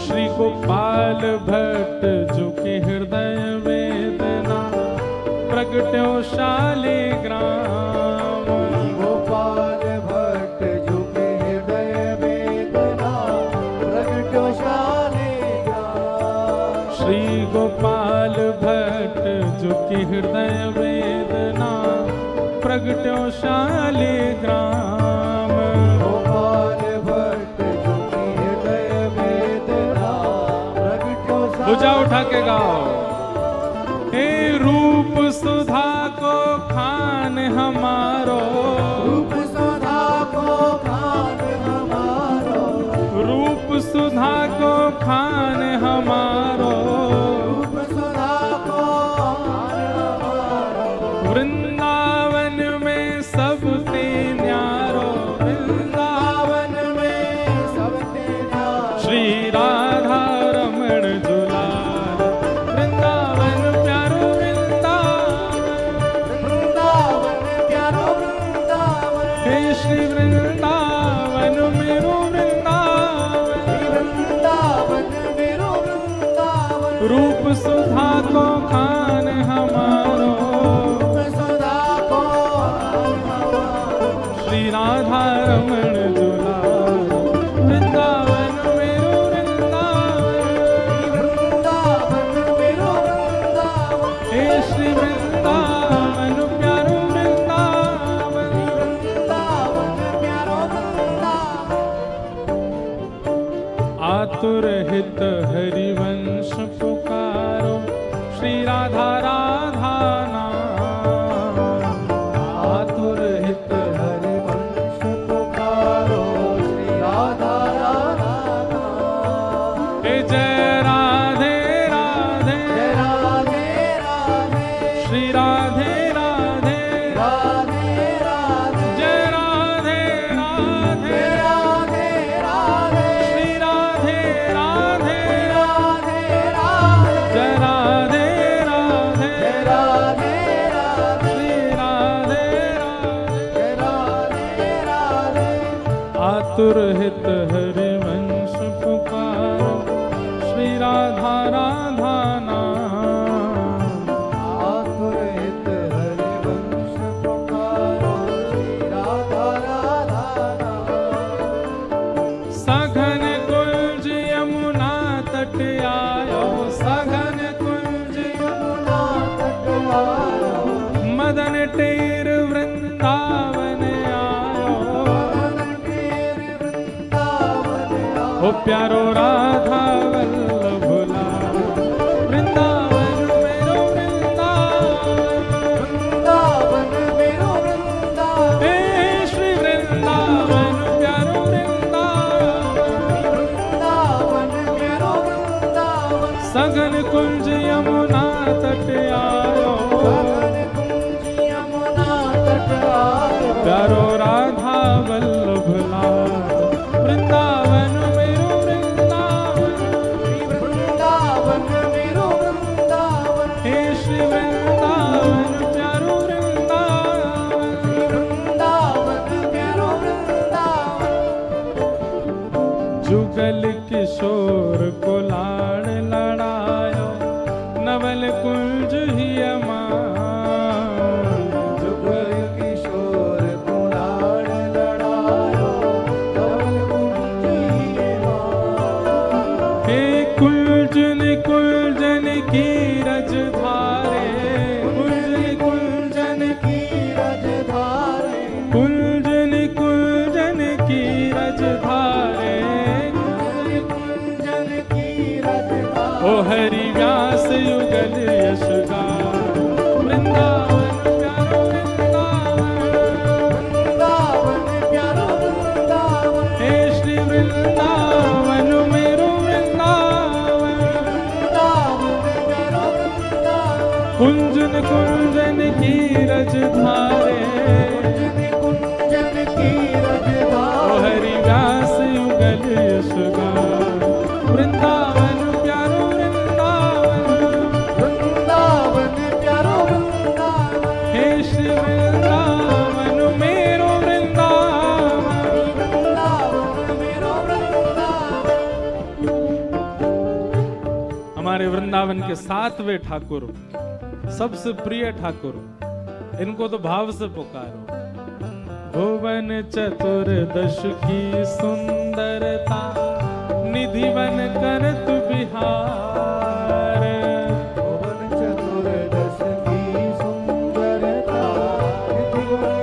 श्री गोपाल भट्ट जो कि हृदय वेदना प्रगट्यो शालिग्राम। गोपाल भट्ट जो के हृदय वेदना प्रगट्यो शालिग्राम। श्री गोपाल भट्ट जो कि हृदय वेदना प्रगट्यो शालिग्राम। गोपाल भट्ट जुनि हृदय वेद नाम, प्रगट्यो भुजा उठा के गाओ। हे रूप सुधा को खान हमारो, रूप सुधा को खान हमारो, रूप सुधा को खान हमारो, रूप सुधा को खान हमारो, वृंदावन में सबते न्यारो, वृंदावन में सबते न्यारो, श्री राधा रमण दुलार, वृंदावन प्यारो वृंदावन, वृंदावन प्यारो वृंदावन, हे श्री वृंदावन मेरो वृंदावन, वृंदावन मेरो वृंदावन, रूप सुधा को खान हमारो, रूप सुधा को खान हमारो, श्री राधा रमण दुलार, वृंदावन मेरो वृंदावन, वृंदावन मेरो वृंदावन, हे श्री वृंदावन प्यारो वृंदावन, वृंदावन प्यारो वृंदावन, आतुर हित हरिवंश पुकारो, श्री राधा राधा नाम, आतुर हित हरिवंश पुकारो, श्री राधा राधा नाम। हे जय राधे राधे, जय राधे राधे, श्री राधे राधे, राधे राधे, जय राधे राधे, जय राधे राधे, श्री राधे राधे, राधे राधे, जय राधे राधे, जय राधे राधे, श्री राधे राधे, जय राधे राधे, आतुर हित हरिवंश पुकारो, श्री राधा राधा नाम, आतुर हित हरिवंश पुकारो, श्री राधा राधा नाम। सघन कुंज यमुना तट आयो, सघन कुंज यमुना तट आयो, मदन टेर वृंदावन आयो, मदन टेर वृंदावन आयो, ओ प्यारो राधा वल्लभ लाल, वृंदावन मेरो वृंदावन, वृंदावन मेरो वृंदावन, हे श्री वृंदावन प्यारो वृंदावन, वृंदावन मेरो वृंदावन, सघन कुंज यमुना तट आयो, मदन कुंज यमुना तट आयो, प्यारो राधा वल्लभ लाल, वृंदावन मेरो वृंदावन, वृंदावन मेरो वृंदावन, हे श्री वृंदावन प्यारो वृंदावन, वृंदावन मेरो वृंदावन, जुगल किशोर को लाड़ लड़ायो, नवल कुंज ही अमान, जुगल किशोर कुलाड़ लड़ायो, धवल कुंज ही मान। हे कुंजन कुंजन की रजधारे, कुंजन कुंजन की रजधारे, कुंजन कुंजन की रजधारे, कुंजन की रजधारे, ओ हरि व्यास युगल यश गान, वृंदावन प्यारो वृंदावन, वृंदावन प्यारो वृंदावन, हे श्री वृंदावन मेरो वृंदावन, वृंदावन प्यारो वृंदावन, कुंजन कुंजन की रजधारे, कुंजन की ओ रजधारे, हरि व्यास युगल यश गान, वृंदावन प्यारो वृंदावन, वृंदावन प्यारो वृंदावन, हे श्री वृंदावन मेरो वृंदावन, वृंदावन मेरो वृंदावन। हमारे वृंदावन के 7वें ठाकुर, सबसे प्रिय ठाकुर, इनको तो भाव से पुकारो। भुवन चतुर्दश की सुंदरता, निधि बन करत बिहार, भुवन चतुर्दश की सुंदरता, निधि बन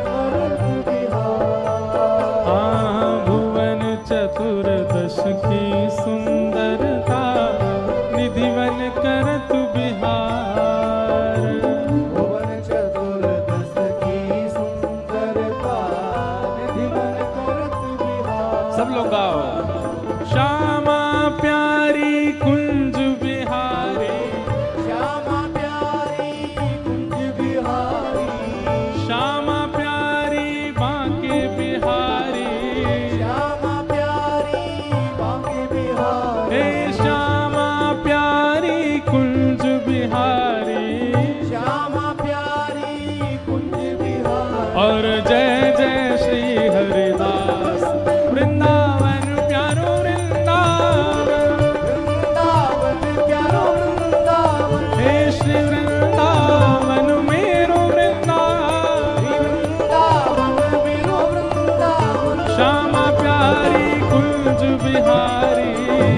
बिहारी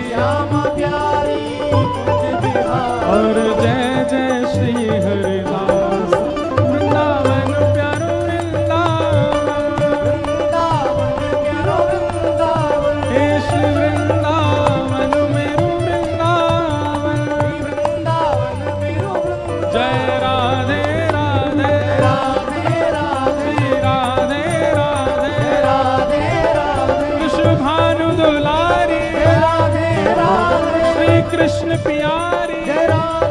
श्यामा प्यारी कुंज बिहारी और जय जय श्री हरिदास वृंदावन प्यारो वृंदावन वृंदावन प्यारो वृंदावन हे श्री वृंदावन मेरो वृंदावन वृंदावन मेरो वृंदावन जय राधे राधे राधे राधे श्री राधे राधे राधे राधे विश्व भानु दुलारी राधे राधे श्री कृष्ण प्यारी जय राधे